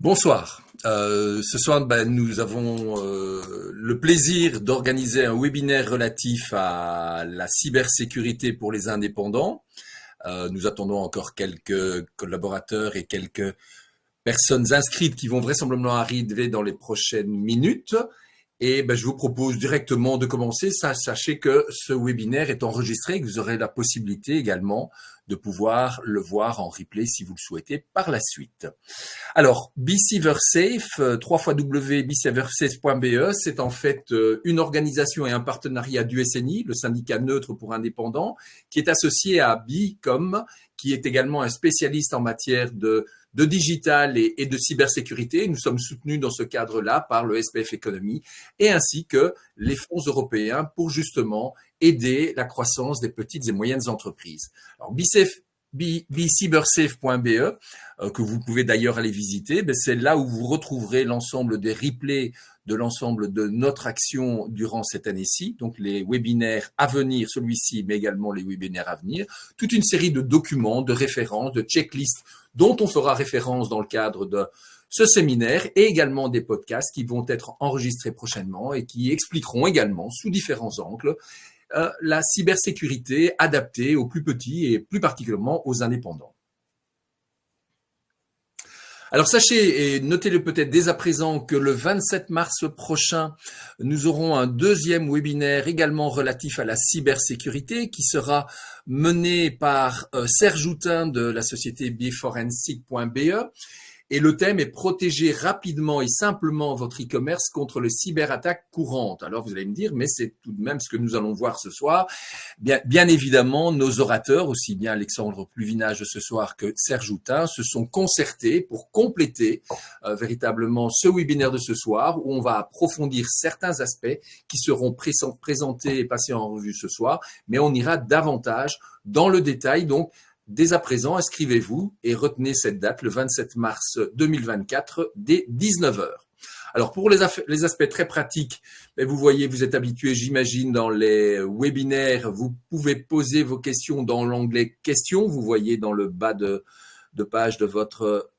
Bonsoir. Ce soir, nous avons le plaisir d'organiser un webinaire relatif à la cybersécurité pour les indépendants. Nous attendons encore quelques collaborateurs et quelques personnes inscrites qui vont vraisemblablement arriver dans les prochaines minutes. Et je vous propose directement de commencer. Sachez que ce webinaire est enregistré et que vous aurez la possibilité également de pouvoir le voir en replay si vous le souhaitez par la suite. Alors, BeCyberSafe, www.bcybersafe.be, c'est en fait une organisation et un partenariat du SNI, le syndicat neutre pour indépendants, qui est associé à Bicom, qui est également un spécialiste en matière de digital et de cybersécurité. Nous sommes soutenus dans ce cadre-là par le SPF Economy et ainsi que les fonds européens pour justement aider la croissance des petites et moyennes entreprises. Alors, bcybersafe.be, que vous pouvez d'ailleurs aller visiter, c'est là où vous retrouverez l'ensemble des replays de l'ensemble de notre action durant cette année-ci, donc les webinaires à venir, celui-ci, mais également les webinaires à venir, toute une série de documents, de références, de checklists dont on fera référence dans le cadre de ce séminaire et également des podcasts qui vont être enregistrés prochainement et qui expliqueront également sous différents angles la cybersécurité adaptée aux plus petits et plus particulièrement aux indépendants. Alors sachez et notez-le peut-être dès à présent que le 27 mars prochain, nous aurons un deuxième webinaire également relatif à la cybersécurité qui sera mené par Serge Houtin de la société bforensic.be. Et le thème est protéger rapidement et simplement votre e-commerce contre les cyberattaques courantes. Alors vous allez me dire, mais c'est tout de même ce que nous allons voir ce soir. Bien évidemment, nos orateurs, aussi bien Alexandre Pluvinage ce soir que Serge Houtin, se sont concertés pour compléter véritablement ce webinaire de ce soir où on va approfondir certains aspects qui seront présentés et passés en revue ce soir, mais on ira davantage dans le détail. Donc, dès à présent, inscrivez-vous et retenez cette date, le 27 mars 2024, dès 19 heures. Alors, pour les aspects très pratiques, vous voyez, vous êtes habitués, j'imagine, dans les webinaires, vous pouvez poser vos questions dans l'onglet questions. Vous voyez dans le bas de page de votre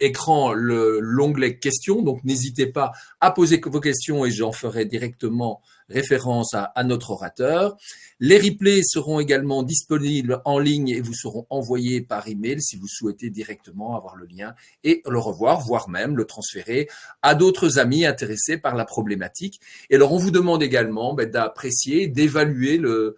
écran l'onglet questions. Donc, n'hésitez pas à poser vos questions et j'en ferai directement référence à notre orateur. Les replays seront également disponibles en ligne et vous seront envoyés par email si vous souhaitez directement avoir le lien et le revoir, voire même le transférer à d'autres amis intéressés par la problématique. Et alors, on vous demande également d'apprécier, d'évaluer le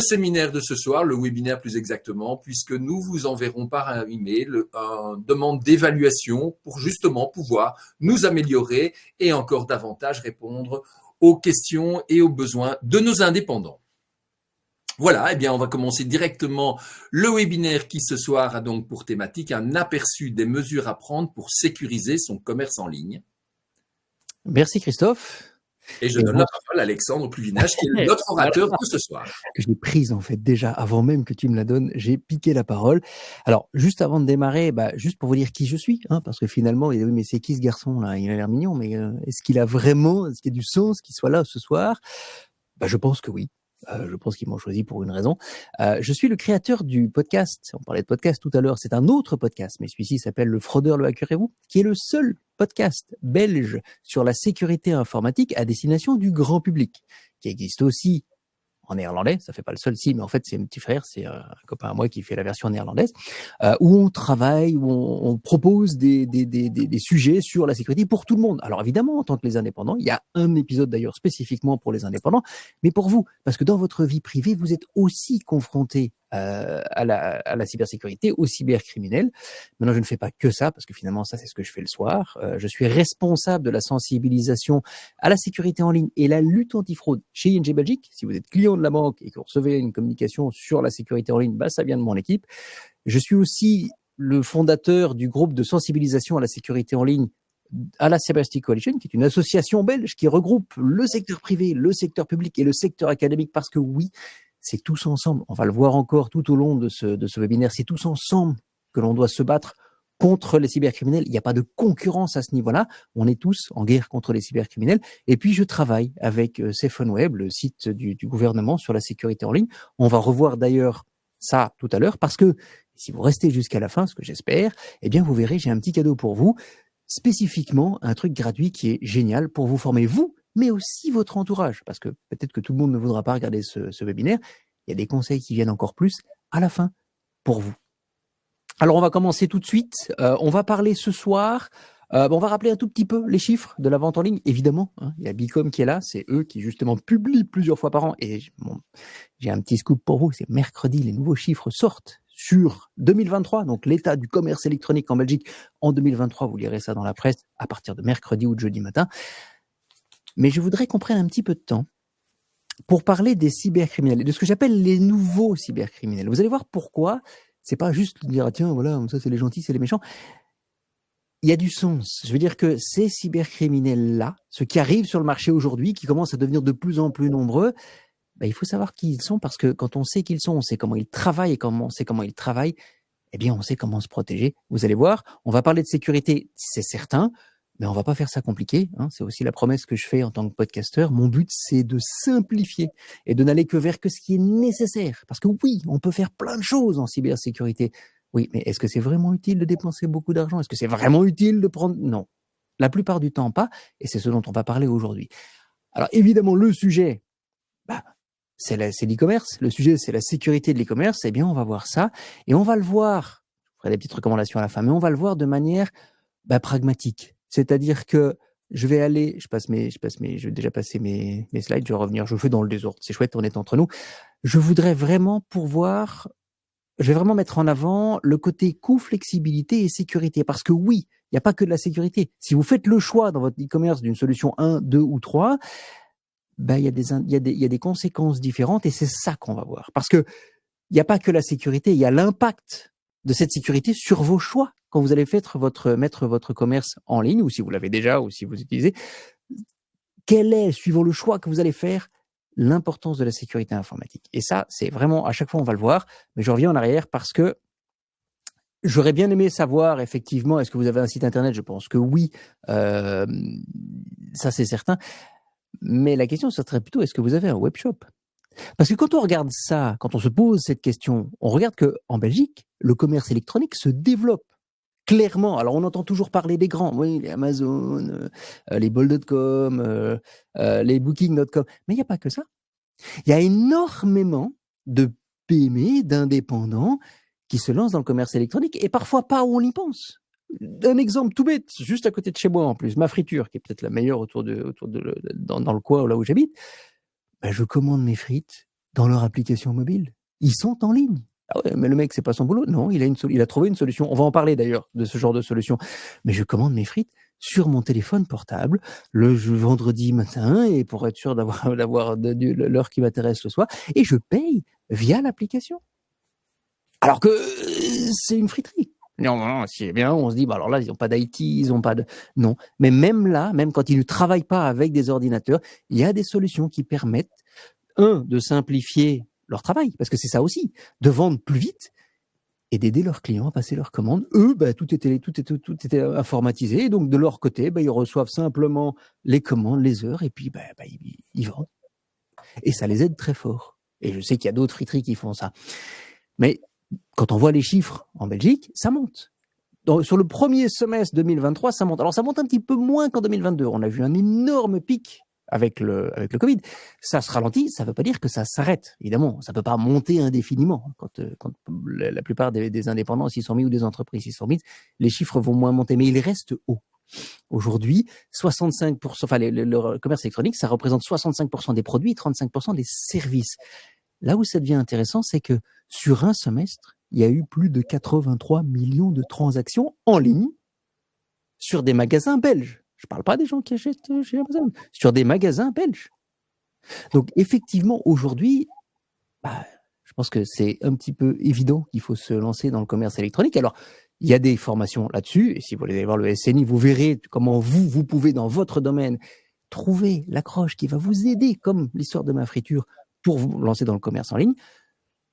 séminaire de ce soir, le webinaire plus exactement, puisque nous vous enverrons par un email une demande d'évaluation pour justement pouvoir nous améliorer et encore davantage répondre aux questions et aux besoins de nos indépendants. Voilà, on va commencer directement le webinaire qui ce soir a donc pour thématique un aperçu des mesures à prendre pour sécuriser son commerce en ligne. Merci Christophe. Et je donne la parole à Alexandre Pluvinage, qui est notre orateur de ce soir. Que j'ai prise en fait déjà avant même que tu me la donnes, j'ai piqué la parole. Alors juste avant de démarrer, juste pour vous dire qui je suis, parce que finalement, oui, mais c'est qui ce garçon là? Il a l'air mignon, mais est-ce qu'il a du sens qu'il soit là ce soir? Je pense que oui. Je pense qu'ils m'ont choisi pour une raison. Je suis le créateur du podcast. On parlait de podcast tout à l'heure. C'est un autre podcast, mais celui-ci s'appelle Le Fraudeur, le hacker et vous, qui est le seul podcast belge sur la sécurité informatique à destination du grand public, qui existe aussi en néerlandais, ça fait pas le seul si, mais en fait c'est un petit frère, c'est un copain à moi qui fait la version néerlandaise, où on travaille, où on propose des sujets sur la sécurité pour tout le monde. Alors évidemment, en tant que les indépendants, il y a un épisode d'ailleurs spécifiquement pour les indépendants, mais pour vous, parce que dans votre vie privée, vous êtes aussi confrontés à la cybersécurité, aux cybercriminels. Maintenant, je ne fais pas que ça, parce que finalement, ça, c'est ce que je fais le soir. Je suis responsable de la sensibilisation à la sécurité en ligne et la lutte antifraude chez ING Belgique. Si vous êtes client de la banque et que vous recevez une communication sur la sécurité en ligne, ça vient de mon équipe. Je suis aussi le fondateur du groupe de sensibilisation à la sécurité en ligne à la Cybersecurity Coalition, qui est une association belge qui regroupe le secteur privé, le secteur public et le secteur académique, parce que oui, c'est tous ensemble, on va le voir encore tout au long de ce webinaire, c'est tous ensemble que l'on doit se battre contre les cybercriminels. Il n'y a pas de concurrence à ce niveau-là. On est tous en guerre contre les cybercriminels. Et puis, je travaille avec SafeOnWeb, le site du gouvernement sur la sécurité en ligne. On va revoir d'ailleurs ça tout à l'heure parce que Si vous restez jusqu'à la fin, ce que j'espère, eh bien, vous verrez, j'ai un petit cadeau pour vous, spécifiquement un truc gratuit qui est génial pour vous former vous, mais aussi votre entourage, parce que peut-être que tout le monde ne voudra pas regarder ce webinaire. Il y a des conseils qui viennent encore plus à la fin pour vous. Alors, on va commencer tout de suite. On va parler ce soir. On va rappeler un tout petit peu les chiffres de la vente en ligne, évidemment. Il y a Bicom qui est là. C'est eux qui, justement, publient plusieurs fois par an. Et j'ai un petit scoop pour vous. C'est mercredi, les nouveaux chiffres sortent sur 2023. Donc, l'état du commerce électronique en Belgique en 2023. Vous lirez ça dans la presse à partir de mercredi ou de jeudi matin. Mais je voudrais qu'on prenne un petit peu de temps pour parler des cybercriminels et de ce que j'appelle les nouveaux cybercriminels. Vous allez voir pourquoi. C'est pas juste dire, ah, tiens, voilà, ça c'est les gentils, c'est les méchants. Il y a du sens. Je veux dire que ces cybercriminels-là, ceux qui arrivent sur le marché aujourd'hui, qui commencent à devenir de plus en plus nombreux, il faut savoir qui ils sont, parce que quand on sait qui ils sont, on sait comment ils travaillent, et quand on sait comment ils travaillent, eh bien, on sait comment se protéger. Vous allez voir, on va parler de sécurité, c'est certain, mais on va pas faire ça compliqué. C'est aussi la promesse que je fais en tant que podcasteur. Mon but, c'est de simplifier et de n'aller que vers ce qui est nécessaire. Parce que oui, on peut faire plein de choses en cybersécurité. Oui, mais est-ce que c'est vraiment utile de dépenser beaucoup d'argent? Est-ce que c'est vraiment utile de prendre... Non, la plupart du temps pas, et c'est ce dont on va parler aujourd'hui. Alors évidemment, le sujet, c'est l'e-commerce. Le sujet, c'est la sécurité de l'e-commerce. Eh bien, on va voir ça, et on va le voir, je ferai des petites recommandations à la fin, mais on va le voir de manière pragmatique. C'est-à-dire que je vais aller, je vais déjà passer mes slides, je vais revenir, je le fais dans le désordre, c'est chouette, on est entre nous. Je voudrais vraiment je vais vraiment mettre en avant le côté coût, flexibilité et sécurité. Parce que oui, il n'y a pas que de la sécurité. Si vous faites le choix dans votre e-commerce d'une solution 1, 2 ou 3, il y a des conséquences différentes, et c'est ça qu'on va voir. Parce que il n'y a pas que la sécurité, il y a l'impact de cette sécurité sur vos choix quand vous allez mettre votre commerce en ligne, ou si vous l'avez déjà, ou si vous utilisez. Quel est, suivant le choix que vous allez faire, l'importance de la sécurité informatique? Et ça, c'est vraiment, à chaque fois, on va le voir, mais je reviens en arrière parce que j'aurais bien aimé savoir, effectivement, est-ce que vous avez un site internet? Je pense que oui, ça c'est certain. Mais la question, ce serait plutôt, est-ce que vous avez un webshop? Parce que quand on regarde ça, quand on se pose cette question, on regarde qu'en Belgique, le commerce électronique se développe clairement. Alors, on entend toujours parler des grands, oui, les Amazon, les Bol.com, les Booking.com, mais il n'y a pas que ça. Il y a énormément de PME, d'indépendants qui se lancent dans le commerce électronique, et parfois pas où on y pense. Un exemple tout bête, juste à côté de chez moi en plus, ma friture, qui est peut-être la meilleure dans le coin là où j'habite, je commande mes frites dans leur application mobile. Ils sont en ligne. Ah ouais, mais le mec, c'est pas son boulot. Non, il a trouvé une solution. On va en parler d'ailleurs de ce genre de solution. Mais je commande mes frites sur mon téléphone portable le vendredi matin, et pour être sûr d'avoir l'heure qui m'intéresse le soir, et je paye via l'application. Alors que c'est une friterie. Non, c'est bien, on se dit, alors là, ils n'ont pas d'IT, ils n'ont pas de... Non, mais même là, même quand ils ne travaillent pas avec des ordinateurs, il y a des solutions qui permettent, de simplifier leur travail, parce que c'est ça aussi, de vendre plus vite et d'aider leurs clients à passer leurs commandes. Eux, tout était informatisé, et donc de leur côté, ils reçoivent simplement les commandes, les heures, et puis ils vendent. Et ça les aide très fort. Et je sais qu'il y a d'autres friteries qui font ça. Mais quand on voit les chiffres en Belgique, ça monte. Sur le premier semestre 2023, ça monte. Alors, ça monte un petit peu moins qu'en 2022. On a vu un énorme pic avec le Covid. Ça se ralentit, ça ne veut pas dire que ça s'arrête. Évidemment, ça ne peut pas monter indéfiniment. Quand la plupart des indépendants s'y sont mis, ou des entreprises s'y sont mises, les chiffres vont moins monter, mais ils restent hauts. Aujourd'hui, 65%, le commerce électronique, ça représente 65% des produits, 35% des services. Là où ça devient intéressant, c'est que sur un semestre, il y a eu plus de 83 millions de transactions en ligne sur des magasins belges. Je ne parle pas des gens qui achètent chez Amazon, sur des magasins belges. Donc effectivement, aujourd'hui, je pense que c'est un petit peu évident qu'il faut se lancer dans le commerce électronique. Alors, il y a des formations là-dessus, et si vous voulez aller voir le SNI, vous verrez comment vous pouvez, dans votre domaine, trouver l'accroche qui va vous aider, comme l'histoire de ma friture, pour vous lancer dans le commerce en ligne.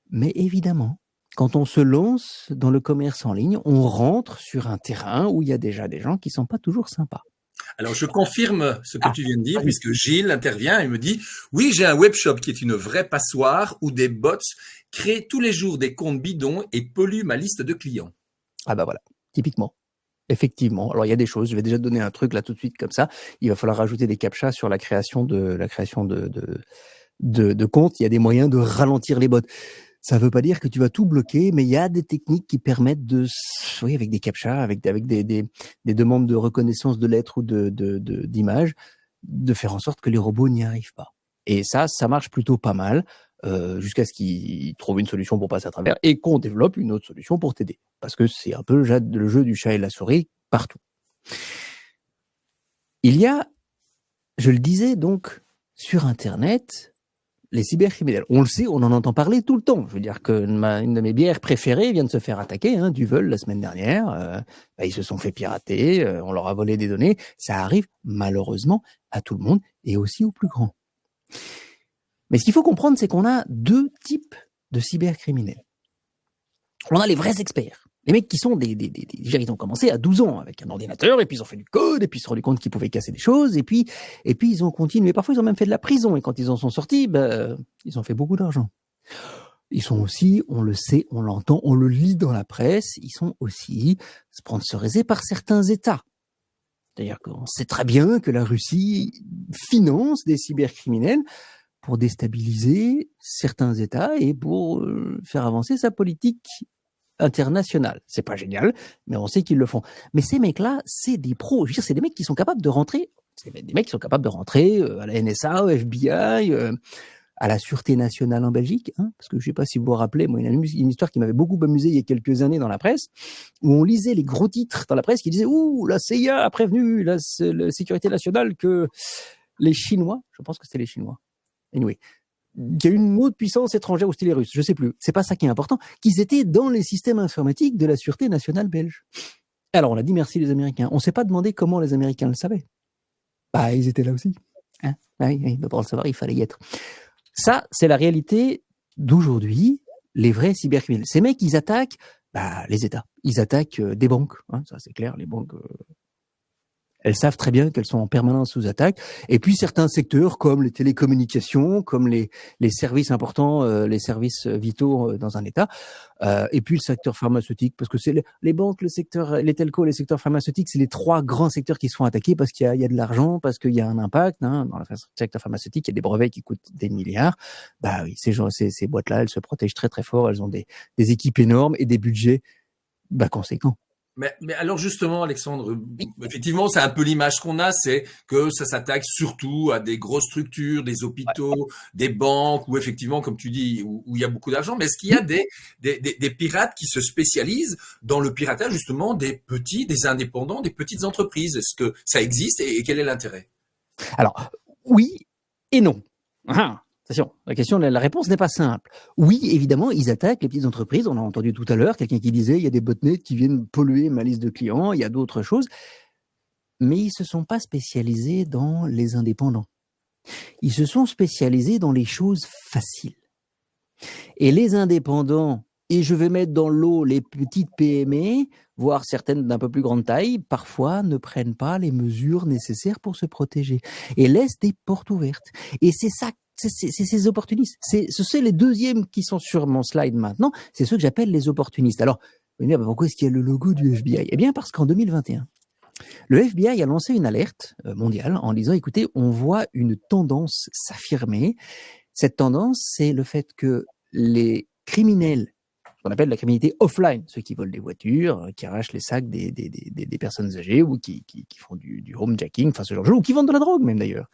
Mais évidemment, quand on se lance dans le commerce en ligne, on rentre sur un terrain où il y a déjà des gens qui ne sont pas toujours sympas. Alors, je confirme ce que Ah, tu viens de dire, vas-y. puisque Gilles intervient et me dit, oui, j'ai un webshop qui est une vraie passoire où des bots créent tous les jours des comptes bidons et polluent ma liste de clients. Ah bah voilà, typiquement. Effectivement. Alors il y a des choses, je vais déjà te donner un truc là tout de suite comme ça. Il va falloir rajouter des captchas sur la création de comptes. Il y a des moyens de ralentir les bots. Ça ne veut pas dire que tu vas tout bloquer, mais il y a des techniques qui permettent oui, avec des captchas, avec des demandes de reconnaissance de lettres ou d'images, de faire en sorte que les robots n'y arrivent pas. Et ça marche plutôt pas mal, jusqu'à ce qu'ils trouvent une solution pour passer à travers et qu'on développe une autre solution pour t'aider. Parce que c'est un peu le jeu du chat et la souris partout. Il y a, je le disais donc, sur Internet, les cybercriminels. On le sait, on en entend parler tout le temps. Je veux dire que une de mes bières préférées vient de se faire attaquer, Duvel, la semaine dernière. Ils se sont fait pirater, on leur a volé des données. Ça arrive malheureusement à tout le monde et aussi aux plus grands. Mais ce qu'il faut comprendre, c'est qu'on a deux types de cybercriminels. On a les vrais experts. Les mecs qui sont ils ont commencé à 12 ans avec un ordinateur, et puis ils ont fait du code, et puis ils se sont rendus compte qu'ils pouvaient casser des choses, et puis ils ont continué. Parfois, ils ont même fait de la prison, et quand ils en sont sortis, ils ont fait beaucoup d'argent. Ils sont aussi, on le sait, on l'entend, on le lit dans la presse, ils sont aussi sponsorisés par certains États. C'est-à-dire qu'on sait très bien que la Russie finance des cybercriminels pour déstabiliser certains États et pour faire avancer sa politique internationale. C'est pas génial, mais on sait qu'ils le font. Mais ces mecs-là, c'est des pros. Je veux dire, c'est des mecs qui sont capables de rentrer. C'est des mecs qui sont capables de rentrer à la NSA, au FBI, à la Sûreté nationale en Belgique. Parce que je sais pas si vous vous rappelez, moi, une histoire qui m'avait beaucoup amusé il y a quelques années dans la presse, où on lisait les gros titres dans la presse qui disaient « Ouh, la CIA a prévenu la Sécurité nationale que les Chinois, je pense que c'était les Chinois, anyway, qu'il y a une autre puissance étrangère ou c'était les Russes, je sais plus, c'est pas ça qui est important, qu'ils étaient dans les systèmes informatiques de la Sûreté nationale belge. » Alors on a dit merci les Américains. On s'est pas demandé comment les Américains le savaient. Bah, ils étaient là aussi. Oui, pour le savoir, il fallait y être. Ça, c'est la réalité d'aujourd'hui, les vrais cybercriminels. Ces mecs, ils attaquent les États. Ils attaquent des banques. Ça, c'est clair, les banques... elles savent très bien qu'elles sont en permanence sous attaque. Et puis certains secteurs comme les télécommunications, comme les services importants, les services vitaux dans un État, et puis le secteur pharmaceutique, parce que c'est les banques, le secteur, les telcos, les secteurs pharmaceutiques, c'est les trois grands secteurs qui se font attaquer parce qu'il y a de l'argent, parce qu'il y a un impact. Dans le secteur pharmaceutique, il y a des brevets qui coûtent des milliards. Oui, ces boîtes-là, elles se protègent très très fort. Elles ont des équipes énormes et des budgets conséquents. Mais alors justement, Alexandre, effectivement, c'est un peu l'image qu'on a, c'est que ça s'attaque surtout à des grosses structures, des hôpitaux, des banques, où effectivement, comme tu dis, où il y a beaucoup d'argent. Mais est-ce qu'il y a des pirates qui se spécialisent dans le piratage justement des petits, des indépendants, des petites entreprises? Est-ce que ça existe et quel est l'intérêt? Alors, oui et non. Attention, la réponse n'est pas simple. Oui, évidemment, ils attaquent les petites entreprises. On a entendu tout à l'heure quelqu'un qui disait il y a des botnets qui viennent polluer ma liste de clients, il y a d'autres choses. Mais ils ne se sont pas spécialisés dans les indépendants. Ils se sont spécialisés dans les choses faciles. Et les indépendants, et je vais mettre dans l'eau les petites PME, voire certaines d'un peu plus grande taille, parfois ne prennent pas les mesures nécessaires pour se protéger et laissent des portes ouvertes. Et c'est ça, c'est ces opportunistes. Ce sont les deuxièmes qui sont sur mon slide maintenant, c'est ceux que j'appelle les opportunistes. Alors, vous allez dire, pourquoi est-ce qu'il y a le logo du FBI? Eh bien, parce qu'en 2021, le FBI a lancé une alerte mondiale en disant, écoutez, on voit une tendance s'affirmer. Cette tendance, c'est le fait que les criminels, ce qu'on appelle la criminalité offline, ceux qui volent des voitures, qui arrachent les sacs des personnes âgées ou qui font du homejacking, enfin ce genre de choses, ou qui vendent de la drogue même d'ailleurs.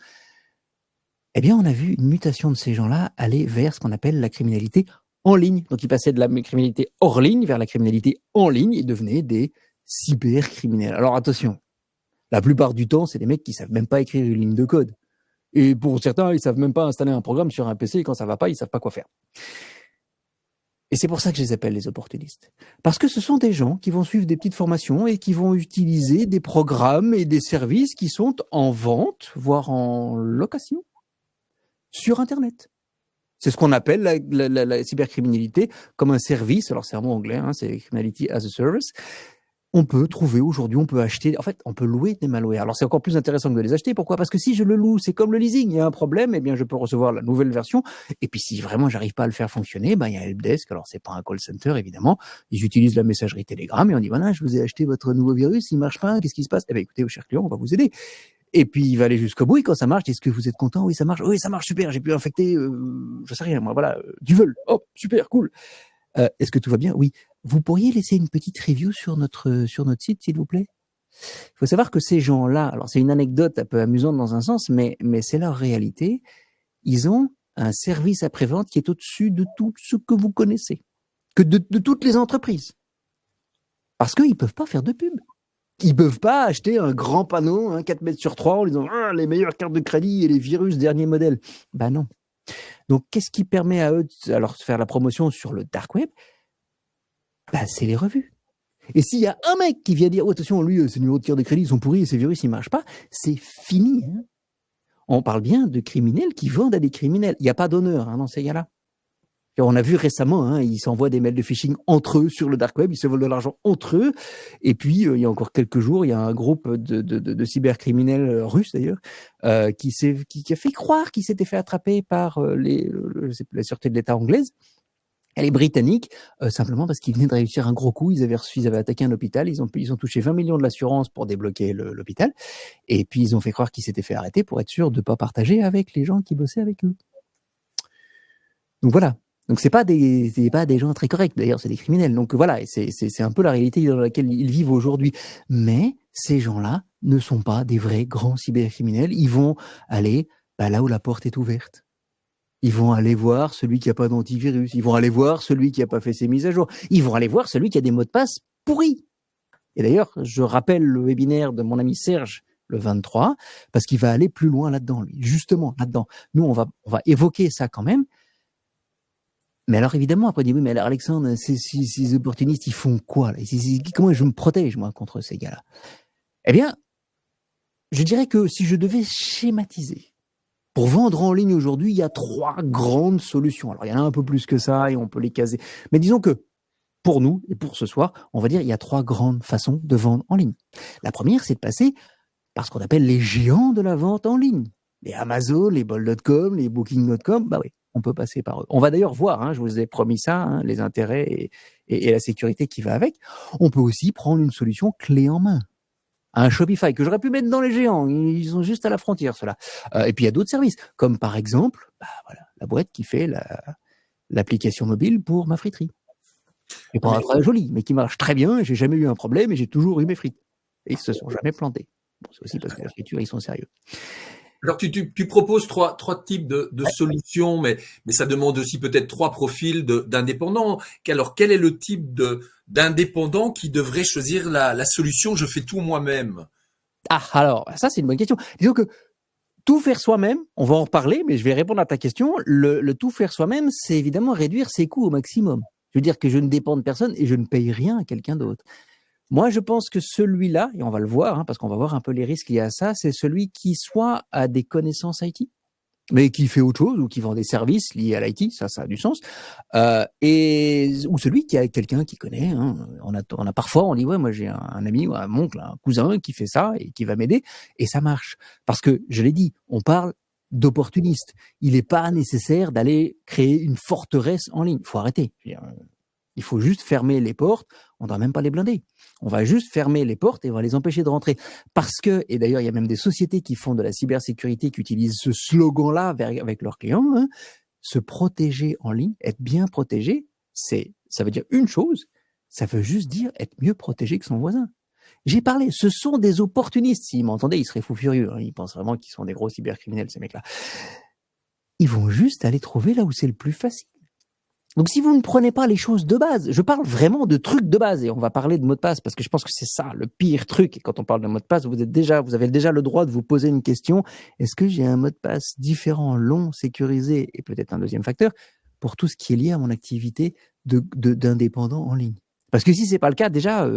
Eh bien, on a vu une mutation de ces gens-là aller vers ce qu'on appelle la criminalité en ligne. Donc, ils passaient de la criminalité hors ligne vers la criminalité en ligne et devenaient des cybercriminels. Alors, attention, la plupart du temps, c'est des mecs qui savent même pas écrire une ligne de code. Et pour certains, ils savent même pas installer un programme sur un PC et quand ça va pas, ils savent pas quoi faire. Et c'est pour ça que je les appelle les opportunistes. Parce que ce sont des gens qui vont suivre des petites formations et qui vont utiliser des programmes et des services qui sont en vente, voire en location, sur Internet. C'est ce qu'on appelle la cybercriminalité comme un service. Alors c'est un mot anglais, c'est Criminality as a Service. On peut trouver aujourd'hui, on peut acheter, en fait, on peut louer des malwares. Alors c'est encore plus intéressant que de les acheter. Pourquoi? Parce que si je le loue, c'est comme le leasing. Il y a un problème, eh bien je peux recevoir la nouvelle version. Et puis si vraiment j'arrive pas à le faire fonctionner, ben il y a Helpdesk. Alors c'est pas un call center évidemment. Ils utilisent la messagerie Telegram et on dit voilà, je vous ai acheté votre nouveau virus, il marche pas, qu'est-ce qui se passe? Eh bien écoutez, cher client, on va vous aider. Et puis il va aller jusqu'au bout. Et quand ça marche, est-ce que vous êtes content? Oui, ça marche. Oui, ça marche super. J'ai pu infecter, je sais rien moi. Voilà, du vol. Oh super cool. Est-ce que tout va bien? Oui. Vous pourriez laisser une petite review sur notre site, s'il vous plaît? Il faut savoir que ces gens-là, alors c'est une anecdote un peu amusante dans un sens, mais c'est leur réalité. Ils ont un service après-vente qui est au-dessus de tout ce que vous connaissez, que de toutes les entreprises. Parce qu'ils peuvent pas faire de pub. Ils peuvent pas acheter un grand panneau, 4 mètres sur 3, en disant les meilleures cartes de crédit et les virus dernier modèle. Ben non. Donc, qu'est-ce qui permet à eux de faire la promotion sur le dark web? Ben, c'est les revues. Et s'il y a un mec qui vient dire, oh, attention, lui, ses numéros de carte de crédit sont pourris et ses virus, ils marchent pas, c'est fini. Hein. On parle bien de criminels qui vendent à des criminels. Il n'y a pas d'honneur dans ces gars-là. On a vu récemment, ils s'envoient des mails de phishing entre eux sur le dark web, ils se volent de l'argent entre eux. Et puis, il y a encore quelques jours, il y a un groupe de cybercriminels russes d'ailleurs, qui a fait croire qu'il s'était fait attraper par la sûreté de l'État anglaise. Elle est britannique, simplement parce qu'ils venaient de réussir un gros coup. Ils avaient attaqué un hôpital. Ils ont touché 20 millions de l'assurance pour débloquer l'hôpital. Et puis, ils ont fait croire qu'ils s'étaient fait arrêter pour être sûrs de ne pas partager avec les gens qui bossaient avec eux. Donc voilà. Donc c'est pas des gens très corrects. D'ailleurs, c'est des criminels. Donc voilà. Et c'est un peu la réalité dans laquelle ils vivent aujourd'hui. Mais ces gens-là ne sont pas des vrais grands cybercriminels. Ils vont aller là où la porte est ouverte. Ils vont aller voir celui qui n'a pas d'antivirus. Ils vont aller voir celui qui n'a pas fait ses mises à jour. Ils vont aller voir celui qui a des mots de passe pourris. Et d'ailleurs, je rappelle le webinaire de mon ami Serge, le 23, parce qu'il va aller plus loin là-dedans, lui. Justement, là-dedans. Nous, on va évoquer ça quand même. Mais alors, évidemment, après, on dit, oui, mais alors, Alexandre, ces opportunistes, ils font quoi, là? Comment je me protège, moi, contre ces gars-là? Eh bien, je dirais que si je devais schématiser, pour vendre en ligne aujourd'hui, il y a 3 grandes solutions. Alors, il y en a un peu plus que ça et on peut les caser. Mais disons que pour nous et pour ce soir, on va dire il y a 3 grandes façons de vendre en ligne. La première, c'est de passer par ce qu'on appelle les géants de la vente en ligne. Les Amazon, les Bol.com, les Booking.com, bah oui, on peut passer par eux. On va d'ailleurs voir, je vous ai promis ça, les intérêts et la sécurité qui va avec. On peut aussi prendre une solution clé en main. Un Shopify que j'aurais pu mettre dans les géants, ils sont juste à la frontière, ceux-là. Et puis il y a d'autres services, comme par exemple, la boîte qui fait l'application mobile pour ma friterie. Et pas très joli, mais qui marche très bien, et j'ai jamais eu un problème, et j'ai toujours eu mes frites. Et ils se sont jamais plantés. Bon, c'est aussi parce que la friture, ils sont sérieux. Alors tu proposes trois types de solutions, mais ça demande aussi peut-être 3 profils d'indépendants. Alors quel est le type d'indépendant qui devrait choisir la solution je fais tout moi-même? Ah, alors ça c'est une bonne question. Disons que tout faire soi-même, on va en reparler, mais je vais répondre à ta question. Le tout faire soi-même, c'est évidemment réduire ses coûts au maximum. Je veux dire que je ne dépends de personne et je ne paye rien à quelqu'un d'autre. Moi, je pense que celui-là, et on va le voir, parce qu'on va voir un peu les risques liés à ça, c'est celui qui soit a des connaissances IT, mais qui fait autre chose ou qui vend des services liés à l'IT, ça a du sens, ou celui qui a quelqu'un qui connaît. On a parfois, on dit ouais, moi j'ai un ami ou un oncle, un cousin qui fait ça et qui va m'aider, et ça marche. Parce que je l'ai dit, on parle d'opportunistes. Il n'est pas nécessaire d'aller créer une forteresse en ligne. Il faut arrêter. Il faut juste fermer les portes. On ne doit même pas les blinder. On va juste fermer les portes et on va les empêcher de rentrer. Parce que, et d'ailleurs, il y a même des sociétés qui font de la cybersécurité qui utilisent ce slogan-là avec leurs clients, se protéger en ligne, être bien protégé, ça veut dire une chose, ça veut juste dire être mieux protégé que son voisin. J'ai parlé, ce sont des opportunistes. S'ils m'entendaient, ils seraient fous furieux. Ils pensent vraiment qu'ils sont des gros cybercriminels, ces mecs-là. Ils vont juste aller trouver là où c'est le plus facile. Donc, si vous ne prenez pas les choses de base, je parle vraiment de trucs de base, et on va parler de mot de passe, parce que je pense que c'est ça, le pire truc. Et quand on parle de mot de passe, vous avez déjà le droit de vous poser une question. Est-ce que j'ai un mot de passe différent, long, sécurisé, et peut-être un deuxième facteur, pour tout ce qui est lié à mon activité d'indépendant en ligne? Parce que si c'est pas le cas, déjà,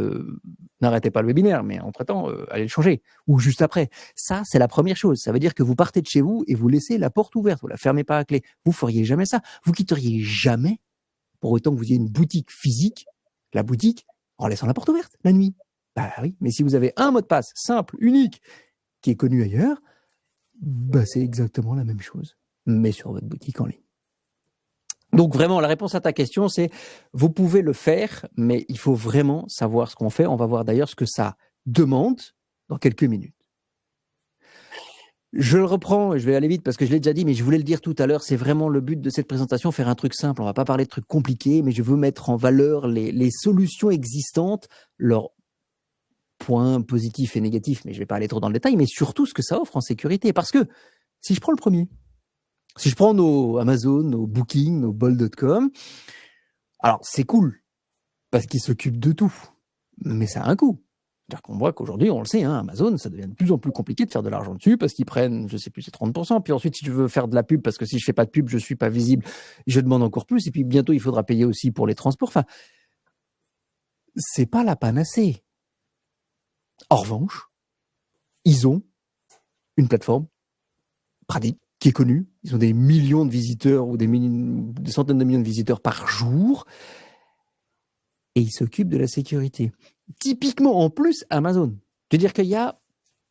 n'arrêtez pas le webinaire, mais entre-temps, allez le changer. Ou juste après. Ça, c'est la première chose. Ça veut dire que vous partez de chez vous et vous laissez la porte ouverte. Vous la fermez pas à clé. Vous feriez jamais ça. Vous quitteriez jamais, pour autant que vous ayez une boutique physique, la boutique, en laissant la porte ouverte la nuit. Bah oui, mais si vous avez un mot de passe simple, unique, qui est connu ailleurs, bah c'est exactement la même chose, mais sur votre boutique en ligne. Donc vraiment, la réponse à ta question, c'est vous pouvez le faire, mais il faut vraiment savoir ce qu'on fait. On va voir d'ailleurs ce que ça demande dans quelques minutes. Je le reprends, je vais aller vite parce que je l'ai déjà dit, mais je voulais le dire tout à l'heure, c'est vraiment le but de cette présentation, faire un truc simple. On va pas parler de trucs compliqués, mais je veux mettre en valeur les solutions existantes, leurs points positifs et négatifs, mais je vais pas aller trop dans le détail, mais surtout ce que ça offre en sécurité. Parce que si je prends le premier, si je prends nos Amazon, nos Booking, nos Bol.com, alors c'est cool parce qu'ils s'occupent de tout, mais ça a un coût. C'est-à-dire qu'on voit qu'aujourd'hui, on le sait, Amazon, ça devient de plus en plus compliqué de faire de l'argent dessus parce qu'ils prennent, je sais plus, c'est 30%. Puis ensuite, si je veux faire de la pub, parce que si je fais pas de pub, je suis pas visible, je demande encore plus. Et puis bientôt, il faudra payer aussi pour les transports. Enfin, c'est pas la panacée. En revanche, ils ont une plateforme pratique qui est connue. Ils ont des millions de visiteurs ou des centaines de millions de visiteurs par jour. Et ils s'occupent de la sécurité. Typiquement, en plus, Amazon. C'est-à-dire qu'il y a,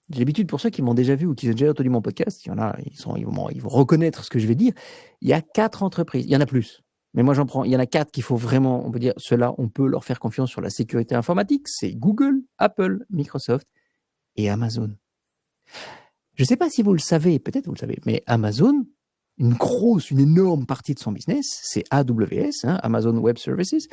j'ai l'habitude pour ceux qui m'ont déjà vu ou qui ont déjà entendu mon podcast, il y en a, ils vont reconnaître ce que je vais dire. Il y a 4 entreprises, il y en a plus. Mais moi, j'en prends, il y en a 4 qu'il faut vraiment, on peut dire, ceux-là, on peut leur faire confiance sur la sécurité informatique. C'est Google, Apple, Microsoft et Amazon. Je ne sais pas si vous le savez, peut-être vous le savez, mais Amazon, une énorme partie de son business, c'est AWS, Amazon Web Services.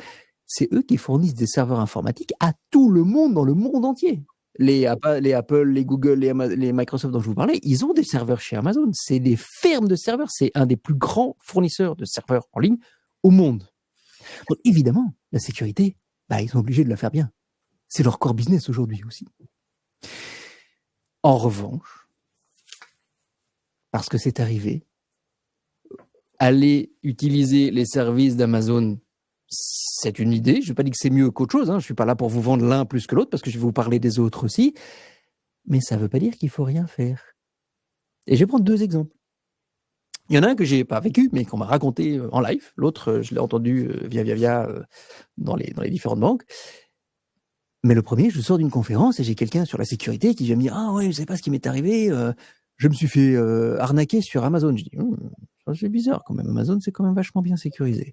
C'est eux qui fournissent des serveurs informatiques à tout le monde, dans le monde entier. Les Apple, les Google, les Microsoft dont je vous parlais, ils ont des serveurs chez Amazon. C'est des fermes de serveurs. C'est un des plus grands fournisseurs de serveurs en ligne au monde. Donc, évidemment, la sécurité, ils sont obligés de la faire bien. C'est leur core business aujourd'hui aussi. En revanche, parce que c'est arrivé, aller utiliser les services d'Amazon, c'est une idée. Je ne vais pas dire que c'est mieux qu'autre chose. Je ne suis pas là pour vous vendre l'un plus que l'autre parce que je vais vous parler des autres aussi. Mais ça ne veut pas dire qu'il ne faut rien faire. Et je vais prendre 2 exemples. Il y en a un que je n'ai pas vécu, mais qu'on m'a raconté en live. L'autre, je l'ai entendu via dans les différentes banques. Mais le premier, je sors d'une conférence et j'ai quelqu'un sur la sécurité qui vient me dire « Ah ouais, je ne sais pas ce qui m'est arrivé. Je me suis fait arnaquer sur Amazon. » Je dis « C'est bizarre quand même. Amazon, c'est quand même vachement bien sécurisé. »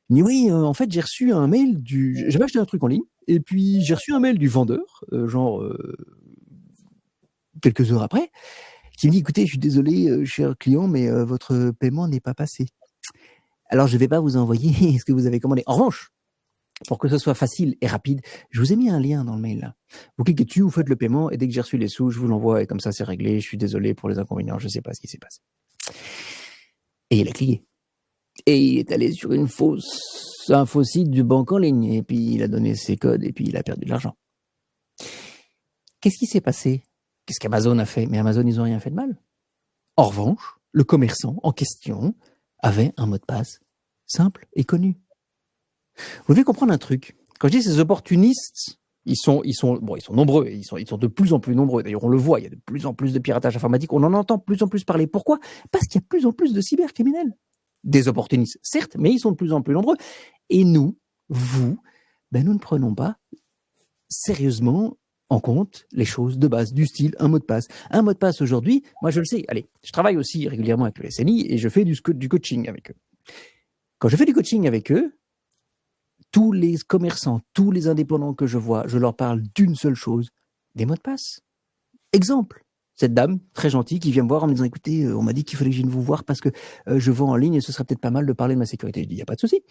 Il dit oui, en fait, j'ai reçu un mail j'avais acheté un truc en ligne, et puis j'ai reçu un mail du vendeur, quelques heures après, qui me dit, écoutez, je suis désolé, cher client, mais votre paiement n'est pas passé. Alors, je ne vais pas vous envoyer ce que vous avez commandé. En revanche, pour que ce soit facile et rapide, je vous ai mis un lien dans le mail là. Vous cliquez dessus, vous faites le paiement, et dès que j'ai reçu les sous, je vous l'envoie, et comme ça, c'est réglé. Je suis désolé pour les inconvénients, je ne sais pas ce qui s'est passé. Et il a cliqué. Et il est allé sur un faux site du banque en ligne. Et puis, il a donné ses codes et puis il a perdu de l'argent. Qu'est-ce qui s'est passé? Qu'est-ce qu'Amazon a fait? Mais Amazon, ils n'ont rien fait de mal. En revanche, le commerçant en question avait un mot de passe simple et connu. Vous devez comprendre un truc. Quand je dis ces opportunistes, ils sont nombreux. Ils sont de plus en plus nombreux. D'ailleurs, on le voit. Il y a de plus en plus de piratage informatique. On en entend de plus en plus parler. Pourquoi? Parce qu'il y a de plus en plus de cybercriminels. Des opportunistes, certes, mais ils sont de plus en plus nombreux. Et nous, nous ne prenons pas sérieusement en compte les choses de base, du style un mot de passe. Un mot de passe aujourd'hui, moi je le sais, allez, je travaille aussi régulièrement avec le SNI et je fais du coaching avec eux. Quand je fais du coaching avec eux, tous les commerçants, tous les indépendants que je vois, je leur parle d'une seule chose, des mots de passe. Exemple. Cette dame, très gentille, qui vient me voir en me disant « Écoutez, on m'a dit qu'il fallait que je vienne vous voir parce que je vends en ligne et ce serait peut-être pas mal de parler de ma sécurité. » Je dis « Il n'y a pas de souci.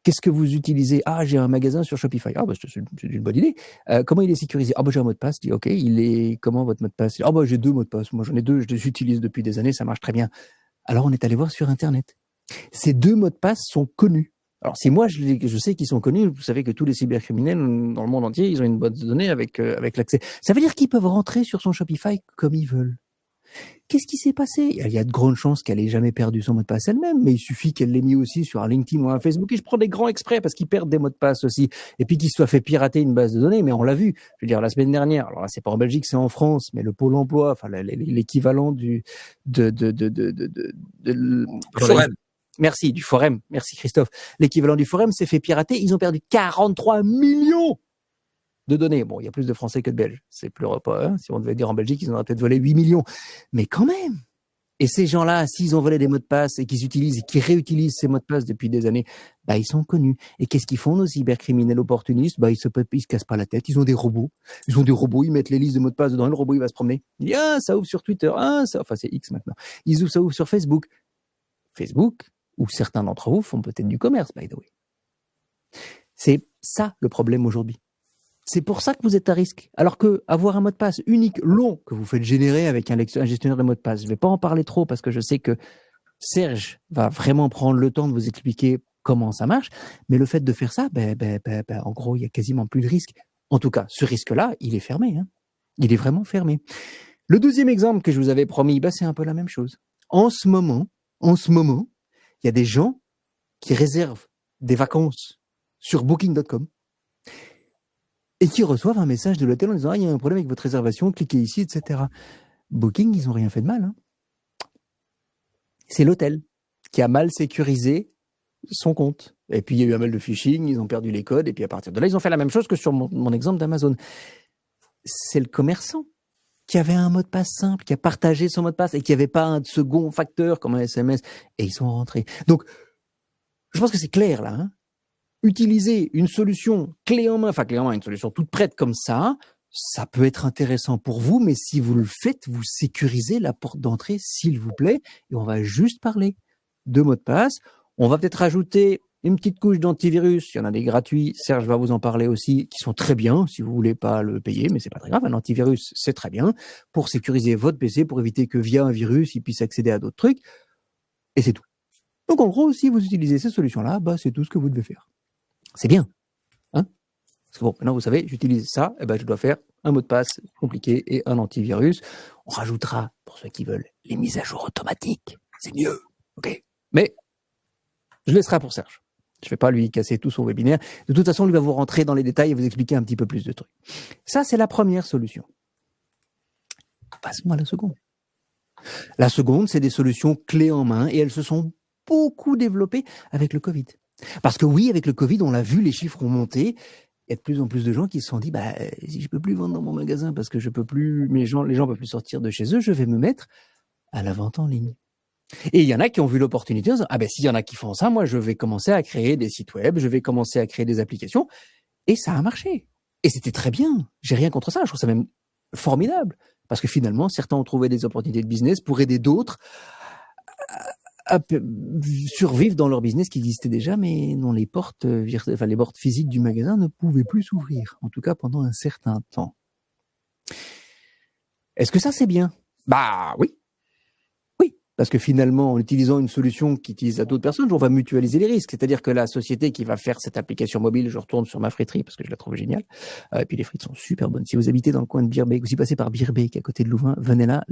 Qu'est-ce que vous utilisez? Ah, j'ai un magasin sur Shopify. Ah, c'est une bonne idée. Comment il est sécurisé? Ah, j'ai un mot de passe. Je dis « Ok, il est comment votre mot de passe? » Ah, j'ai 2 mots de passe. Moi, j'en ai 2. Je les utilise depuis des années. Ça marche très bien. Alors, on est allé voir sur Internet. Ces 2 mots de passe sont connus. Alors, si moi, je sais qu'ils sont connus, vous savez que tous les cybercriminels dans le monde entier, ils ont une base de données avec l'accès. Ça veut dire qu'ils peuvent rentrer sur son Shopify comme ils veulent. Qu'est-ce qui s'est passé? Il y a de grandes chances qu'elle ait jamais perdu son mot de passe elle-même, mais il suffit qu'elle l'ait mis aussi sur un LinkedIn ou un Facebook. Et je prends des grands exprès parce qu'ils perdent des mots de passe aussi. Et puis qu'ils se soient fait pirater une base de données, mais on l'a vu. Je veux dire, la semaine dernière, alors là, c'est pas en Belgique, c'est en France, mais le Pôle emploi, enfin, l'équivalent du Forum. Merci, du Forum. Merci Christophe. L'équivalent du Forum s'est fait pirater. Ils ont perdu 43 millions de données. Bon, il y a plus de Français que de Belges. C'est plus pas, hein. Si on devait dire en Belgique, ils en auraient peut-être volé 8 millions. Mais quand même. Et ces gens-là, s'ils ont volé des mots de passe et qu'ils utilisent et qu'ils réutilisent ces mots de passe depuis des années, bah, ils sont connus. Et qu'est-ce qu'ils font, nos cybercriminels opportunistes? Bah, ils se cassent pas la tête. Ils ont des robots. Ils mettent les listes de mots de passe dedans. Le robot, il va se promener. Il dit, ah, ça ouvre sur Twitter. Ah, ça, enfin, c'est X maintenant. Ça ouvre sur Facebook. Facebook, où certains d'entre vous font peut-être du commerce, by the way. C'est ça le problème aujourd'hui. C'est pour ça que vous êtes à risque. Alors que avoir un mot de passe unique, long, que vous faites générer avec un gestionnaire de mots de passe, je ne vais pas en parler trop parce que je sais que Serge va vraiment prendre le temps de vous expliquer comment ça marche. Mais le fait de faire ça, en gros, il y a quasiment plus de risque. En tout cas, ce risque-là, il est fermé. Hein. Il est vraiment fermé. Le deuxième exemple que je vous avais promis, c'est un peu la même chose. En ce moment, il y a des gens qui réservent des vacances sur Booking.com et qui reçoivent un message de l'hôtel en disant « Ah, il y a un problème avec votre réservation, cliquez ici, etc. » Booking, ils n'ont rien fait de mal. Hein. C'est l'hôtel qui a mal sécurisé son compte. Et puis, il y a eu un mal de phishing, ils ont perdu les codes, et puis à partir de là, ils ont fait la même chose que sur mon exemple d'Amazon. C'est le commerçant qui avait un mot de passe simple, qui a partagé son mot de passe et qui n'avait pas un second facteur comme un SMS, et ils sont rentrés. Donc, je pense que c'est clair là. Hein. Utiliser une solution clé en main, une solution toute prête comme ça peut être intéressant pour vous, mais si vous le faites, vous sécurisez la porte d'entrée, s'il vous plaît, et on va juste parler de mots de passe. On va peut-être rajouter une petite couche d'antivirus. Il y en a des gratuits, Serge va vous en parler aussi, qui sont très bien, si vous voulez pas le payer, mais c'est pas très grave, un antivirus, c'est très bien, pour sécuriser votre PC, pour éviter que via un virus, il puisse accéder à d'autres trucs, et c'est tout. Donc en gros, si vous utilisez ces solutions-là, c'est tout ce que vous devez faire. C'est bien. Hein? Parce que bon, maintenant vous savez, j'utilise ça, je dois faire un mot de passe compliqué et un antivirus. On rajoutera, pour ceux qui veulent, les mises à jour automatiques. C'est mieux. Ok. Mais je laisserai pour Serge. Je ne vais pas lui casser tout son webinaire. De toute façon, lui va vous rentrer dans les détails et vous expliquer un petit peu plus de trucs. Ça, c'est la première solution. Passons à la seconde. La seconde, c'est des solutions clés en main et elles se sont beaucoup développées avec le Covid. Parce que oui, avec le Covid, on l'a vu, les chiffres ont monté. Il y a de plus en plus de gens qui se sont dit, si je peux plus vendre dans mon magasin parce que je peux plus, les gens peuvent plus sortir de chez eux, je vais me mettre à la vente en ligne. Et il y en a qui ont vu l'opportunité en disant, s'il y en a qui font ça, moi, je vais commencer à créer des sites web, je vais commencer à créer des applications. Et ça a marché. Et c'était très bien. J'ai rien contre ça. Je trouve ça même formidable. Parce que finalement, certains ont trouvé des opportunités de business pour aider d'autres à survivre dans leur business qui existait déjà, mais dont les portes physiques du magasin ne pouvaient plus s'ouvrir, en tout cas pendant un certain temps. Est-ce que ça, c'est bien? Oui. Oui, parce que finalement, en utilisant une solution qui utilise à d'autres personnes, on va mutualiser les risques. C'est-à-dire que la société qui va faire cette application mobile, je retourne sur ma friterie parce que je la trouve géniale, et puis les frites sont super bonnes. Si vous habitez dans le coin de Beerbeek, vous y passez par Beerbeek, à côté de Louvain, venez là.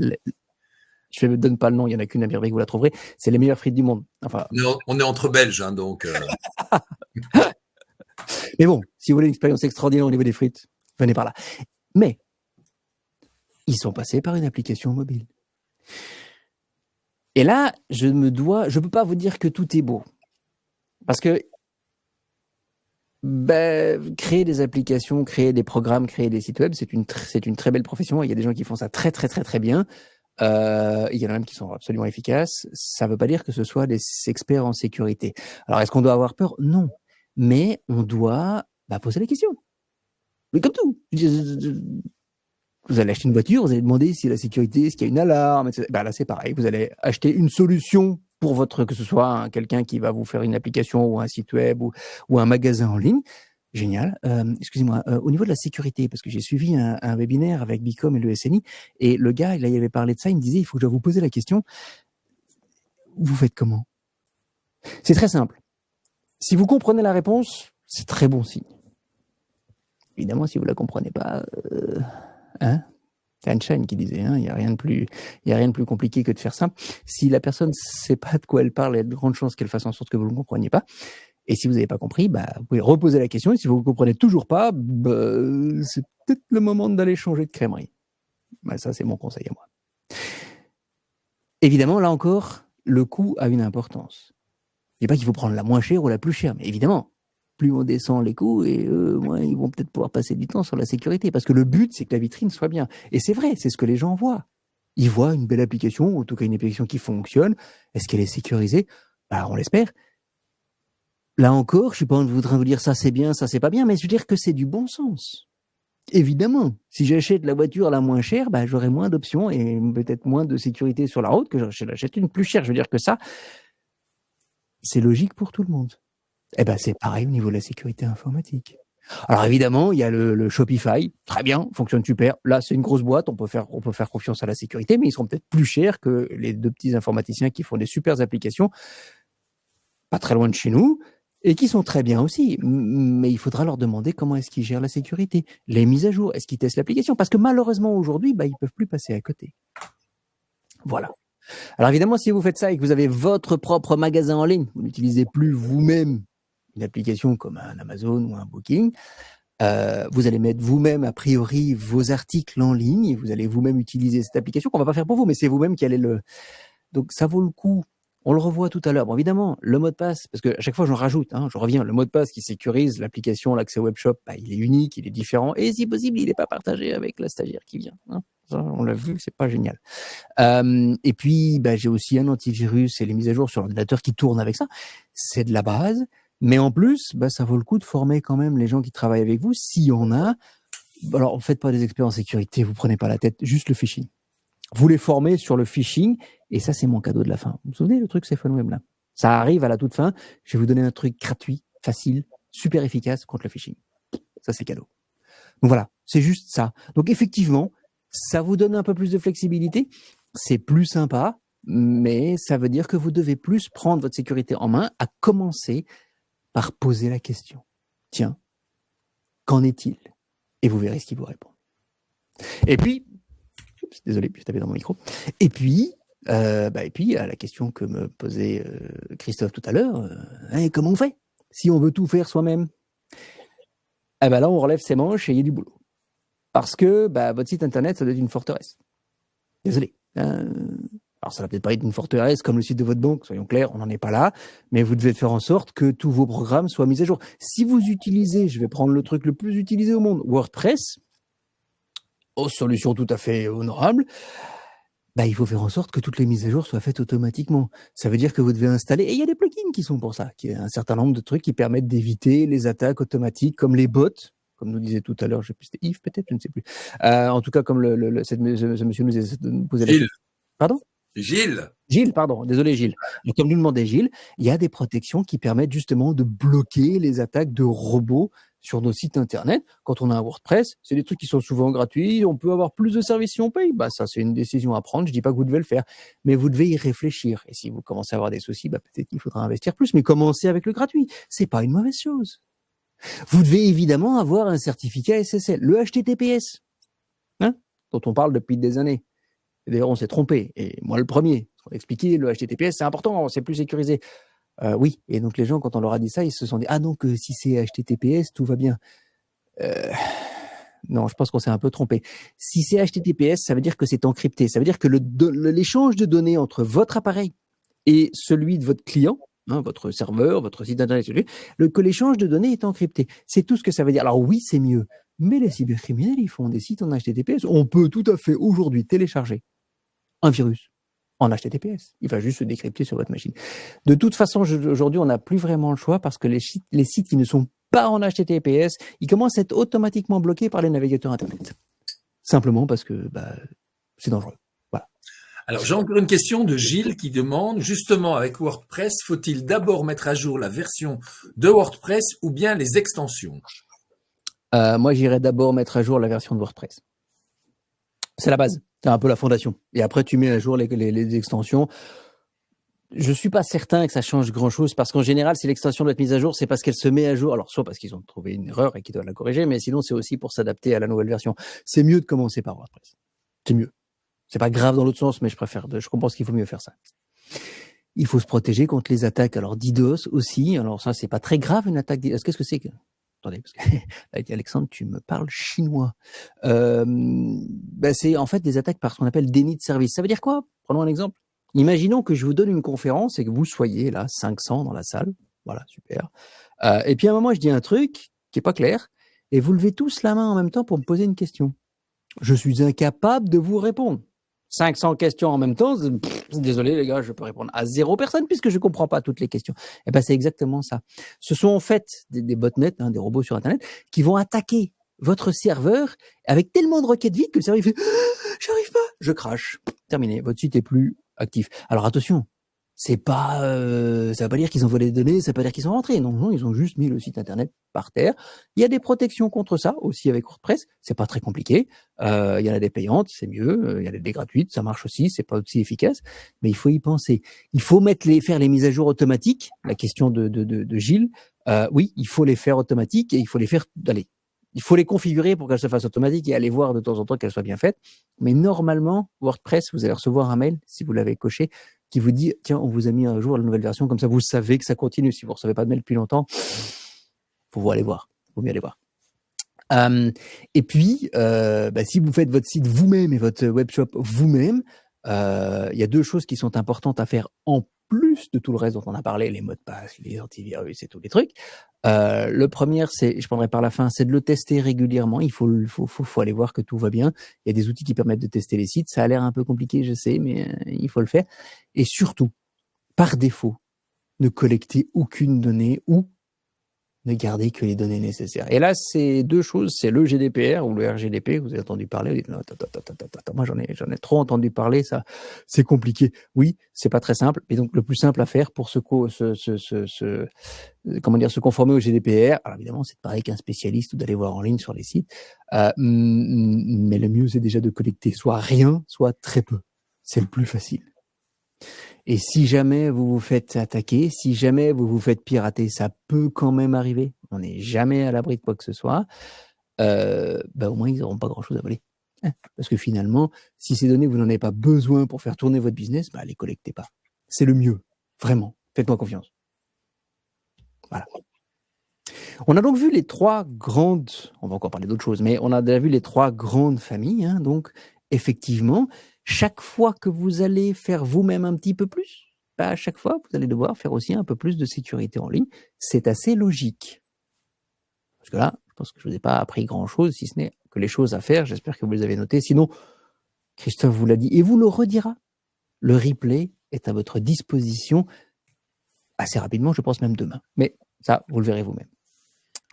Je ne donne pas le nom, il n'y en a qu'une à Beerbeek, vous la trouverez. C'est les meilleures frites du monde. Enfin... On est entre Belges, hein, donc... Mais bon, si vous voulez une expérience extraordinaire au niveau des frites, venez par là. Mais, ils sont passés par une application mobile. Et là, je ne peux pas vous dire que tout est beau. Parce que créer des applications, créer des programmes, créer des sites web, c'est une très belle profession. Il y a des gens qui font ça très, très, très, très bien. Il y en a même qui sont absolument efficaces. Ça ne veut pas dire que ce soit des experts en sécurité. Alors, est-ce qu'on doit avoir peur? Non. Mais on doit poser la question. Mais comme tout. Vous allez acheter une voiture, vous allez demander si la sécurité, est-ce qu'il y a une alarme, etc. Là, c'est pareil. Vous allez acheter une solution pour que ce soit quelqu'un qui va vous faire une application ou un site web ou un magasin en ligne. Génial. Excusez-moi, au niveau de la sécurité, parce que j'ai suivi un webinaire avec Bicom et le SNI, et le gars, il avait parlé de ça, il me disait, il faut que je vous pose la question, vous faites comment? C'est très simple. Si vous comprenez la réponse, c'est très bon signe. Évidemment, si vous la comprenez pas, c'est Einstein qui disait, il n'y a rien de plus compliqué que de faire simple. Si la personne ne sait pas de quoi elle parle, il y a de grandes chances qu'elle fasse en sorte que vous ne le compreniez pas. Et si vous n'avez pas compris, vous pouvez reposer la question. Et si vous ne comprenez toujours pas, c'est peut-être le moment d'aller changer de crèmerie. Ça, c'est mon conseil à moi. Évidemment, là encore, le coût a une importance. Je ne dis pas qu'il faut prendre la moins chère ou la plus chère, mais évidemment, plus on descend les coûts et eux, moins ils vont peut-être pouvoir passer du temps sur la sécurité. Parce que le but, c'est que la vitrine soit bien. Et c'est vrai, c'est ce que les gens voient. Ils voient une belle application, ou en tout cas une application qui fonctionne. Est-ce qu'elle est sécurisée? Bah, on l'espère. Là encore, je suis pas en train de vous dire ça c'est bien, ça c'est pas bien, mais je veux dire que c'est du bon sens. Évidemment, si j'achète la voiture la moins chère, bah, j'aurai moins d'options et peut-être moins de sécurité sur la route que j'achète une plus chère. Je veux dire que ça, c'est logique pour tout le monde. Eh ben, c'est pareil au niveau de la sécurité informatique. Alors évidemment, il y a le Shopify, très bien, fonctionne super. Là, c'est une grosse boîte, on peut faire confiance à la sécurité, mais ils seront peut-être plus chers que les deux petits informaticiens qui font des super applications, pas très loin de chez nous, et qui sont très bien aussi. Mais il faudra leur demander comment est-ce qu'ils gèrent la sécurité, les mises à jour, est-ce qu'ils testent l'application, parce que malheureusement aujourd'hui, bah, ils peuvent plus passer à côté. Voilà. Alors évidemment, si vous faites ça et que vous avez votre propre magasin en ligne, vous n'utilisez plus vous-même une application comme un Amazon ou un Booking, vous allez mettre vous-même a priori vos articles en ligne et vous allez vous-même utiliser cette application qu'on va pas faire pour vous, mais c'est vous-même qui allez le... Donc ça vaut le coup. On le revoit tout à l'heure. Bon, évidemment, le mot de passe, parce que à chaque fois j'en rajoute, je reviens, le mot de passe qui sécurise l'application, l'accès webshop, bah, il est unique, il est différent, et si possible, il n'est pas partagé avec la stagiaire qui vient. Ça, on l'a vu, c'est pas génial. Et puis, bah, j'ai aussi un antivirus et les mises à jour sur l'ordinateur qui tournent avec ça. C'est de la base. Mais en plus, bah, ça vaut le coup de former quand même les gens qui travaillent avec vous, s'il y en a. Alors, ne faites pas des experts en sécurité, vous prenez pas la tête, juste le phishing. Vous les formez sur le phishing, et ça, c'est mon cadeau de la fin. Vous vous souvenez, le truc CephoneWeb, là? Ça arrive à la toute fin. Je vais vous donner un truc gratuit, facile, super efficace contre le phishing. Ça, c'est cadeau. Donc voilà, c'est juste ça. Donc effectivement, ça vous donne un peu plus de flexibilité. C'est plus sympa, mais ça veut dire que vous devez plus prendre votre sécurité en main, à commencer par poser la question. Tiens, qu'en est-il? Et vous verrez ce qu'il vous répond. Et puis, désolé, je tapais dans mon micro. Et puis, à la question que me posait Christophe tout à l'heure, comment on fait si on veut tout faire soi-même? Eh ben là, on relève ses manches et il y a du boulot. Parce que votre site internet, ça doit être une forteresse. Désolé. Alors, ça va peut-être pas être une forteresse comme le site de votre banque, soyons clairs, on n'en est pas là, mais vous devez faire en sorte que tous vos programmes soient mis à jour. Si vous utilisez, je vais prendre le truc le plus utilisé au monde, WordPress, solution tout à fait honorable, il faut faire en sorte que toutes les mises à jour soient faites automatiquement. Ça veut dire que vous devez installer, et il y a des plugins qui sont pour ça, qui a un certain nombre de trucs qui permettent d'éviter les attaques automatiques, comme les bots, comme nous disait tout à l'heure, je sais plus, c'était Yves peut-être, je ne sais plus. En tout cas, comme ce monsieur nous posait la question. Pardon? Gilles, pardon, désolé Gilles. Donc, comme nous demandait Gilles, il y a des protections qui permettent justement de bloquer les attaques de robots sur nos sites internet. Quand on a un WordPress, c'est des trucs qui sont souvent gratuits, on peut avoir plus de services si on paye. Ça, c'est une décision à prendre, je dis pas que vous devez le faire, mais vous devez y réfléchir. Et si vous commencez à avoir des soucis, peut-être qu'il faudra investir plus, mais commencez avec le gratuit. C'est pas une mauvaise chose. Vous devez évidemment avoir un certificat SSL, le HTTPS, dont on parle depuis des années. D'ailleurs, on s'est trompé, et moi le premier. On a expliqué, le HTTPS, c'est important, c'est plus sécurisé. Oui, et donc les gens, quand on leur a dit ça, ils se sont dit « Ah donc, si c'est HTTPS, tout va bien. » Non, je pense qu'on s'est un peu trompé. Si c'est HTTPS, ça veut dire que c'est encrypté. Ça veut dire que l'échange de données entre votre appareil et celui de votre client, votre serveur, votre site internet, que l'échange de données est encrypté. C'est tout ce que ça veut dire. Alors oui, c'est mieux. Mais les cybercriminels, ils font des sites en HTTPS. On peut tout à fait aujourd'hui télécharger un virus en HTTPS. Il va juste se décrypter sur votre machine. De toute façon, aujourd'hui, on n'a plus vraiment le choix parce que les sites qui ne sont pas en HTTPS, ils commencent à être automatiquement bloqués par les navigateurs Internet. Simplement parce que c'est dangereux. Voilà. Alors, j'ai encore une question de Gilles qui demande, justement, avec WordPress, faut-il d'abord mettre à jour la version de WordPress ou bien les extensions? Moi, j'irais d'abord mettre à jour la version de WordPress. C'est la base, c'est un peu la fondation. Et après, tu mets à jour les extensions. Je suis pas certain que ça change grand-chose parce qu'en général, si l'extension doit être mise à jour, c'est parce qu'elle se met à jour. Alors, soit parce qu'ils ont trouvé une erreur et qu'ils doivent la corriger, mais sinon, c'est aussi pour s'adapter à la nouvelle version. C'est mieux de commencer par WordPress. C'est mieux. C'est pas grave dans l'autre sens, mais je comprends qu'il faut mieux faire ça. Il faut se protéger contre les attaques. Alors, DDoS aussi. Alors, ça, c'est pas très grave, une attaque DDoS. Qu'est-ce que c'est que... Attendez, parce que avec Alexandre, tu me parles chinois. C'est en fait des attaques par ce qu'on appelle déni de service. Ça veut dire quoi? Prenons un exemple. Imaginons que je vous donne une conférence et que vous soyez là, 500 dans la salle. Voilà, super. Et puis à un moment, je dis un truc qui est pas clair, et vous levez tous la main en même temps pour me poser une question. Je suis incapable de vous répondre. 500 questions en même temps, désolé les gars, je peux répondre à 0 personne puisque je ne comprends pas toutes les questions. Et ben c'est exactement ça. Ce sont en fait des botnets, hein, des robots sur Internet, qui vont attaquer votre serveur avec tellement de requêtes vides que le serveur il fait j'arrive pas, je crache. Terminé, votre site est plus actif. Alors attention, c'est pas, ça veut pas dire qu'ils ont volé des données, ça veut pas dire qu'ils sont rentrés. Non, non, ils ont juste mis le site internet par terre. Il y a des protections contre ça aussi avec WordPress. C'est pas très compliqué. Il y en a des payantes, c'est mieux. Il y en a des gratuites, ça marche aussi, c'est pas aussi efficace. Mais il faut y penser. Il faut faire les mises à jour automatiques. La question de Gilles. Oui, il faut les faire automatiques et il faut les faire, il faut les configurer pour qu'elles se fassent automatiques et aller voir de temps en temps qu'elles soient bien faites. Mais normalement, WordPress, vous allez recevoir un mail, si vous l'avez coché, qui vous dit, tiens, on vous a mis à jour la nouvelle version, comme ça vous savez que ça continue. Si vous ne recevez pas de mail depuis longtemps, faut aller voir. Faut mieux aller voir. Et puis, si vous faites votre site vous-même et votre webshop vous-même, il y a 2 choses qui sont importantes à faire en plus de tout le reste dont on a parlé, les mots de passe, les antivirus et tous les trucs. Le premier, je prendrai par la fin, c'est de le tester régulièrement. Il faut aller voir que tout va bien. Il y a des outils qui permettent de tester les sites. Ça a l'air un peu compliqué, je sais, mais il faut le faire. Et surtout, par défaut, ne collectez aucune donnée ou ne garder que les données nécessaires. Et là, c'est 2 choses, c'est le GDPR ou le RGDP, vous avez entendu parler, vous dites, non, attends, moi j'en ai trop entendu parler, ça, c'est compliqué. Oui, c'est pas très simple, et donc le plus simple à faire pour se conformer au GDPR, alors évidemment, c'est de parler qu'un spécialiste ou d'aller voir en ligne sur les sites, mais le mieux, c'est déjà de collecter soit rien, soit très peu. C'est le plus facile. Et si jamais vous vous faites attaquer, si jamais vous vous faites pirater, ça peut quand même arriver. On n'est jamais à l'abri de quoi que ce soit. Au moins, ils n'auront pas grand-chose à voler. Parce que finalement, si ces données, vous n'en avez pas besoin pour faire tourner votre business, les collectez pas. C'est le mieux. Vraiment. Faites-moi confiance. Voilà. On a donc vu les 3 grandes, on va encore parler d'autres choses, mais on a déjà vu les 3 grandes familles. Hein, donc, effectivement, chaque fois que vous allez faire vous-même un petit peu plus, à chaque fois, vous allez devoir faire aussi un peu plus de sécurité en ligne. C'est assez logique. Parce que là, je pense que je ne vous ai pas appris grand-chose, si ce n'est que les choses à faire. J'espère que vous les avez notées. Sinon, Christophe vous l'a dit et vous le redira. Le replay est à votre disposition assez rapidement, je pense même demain. Mais ça, vous le verrez vous-même.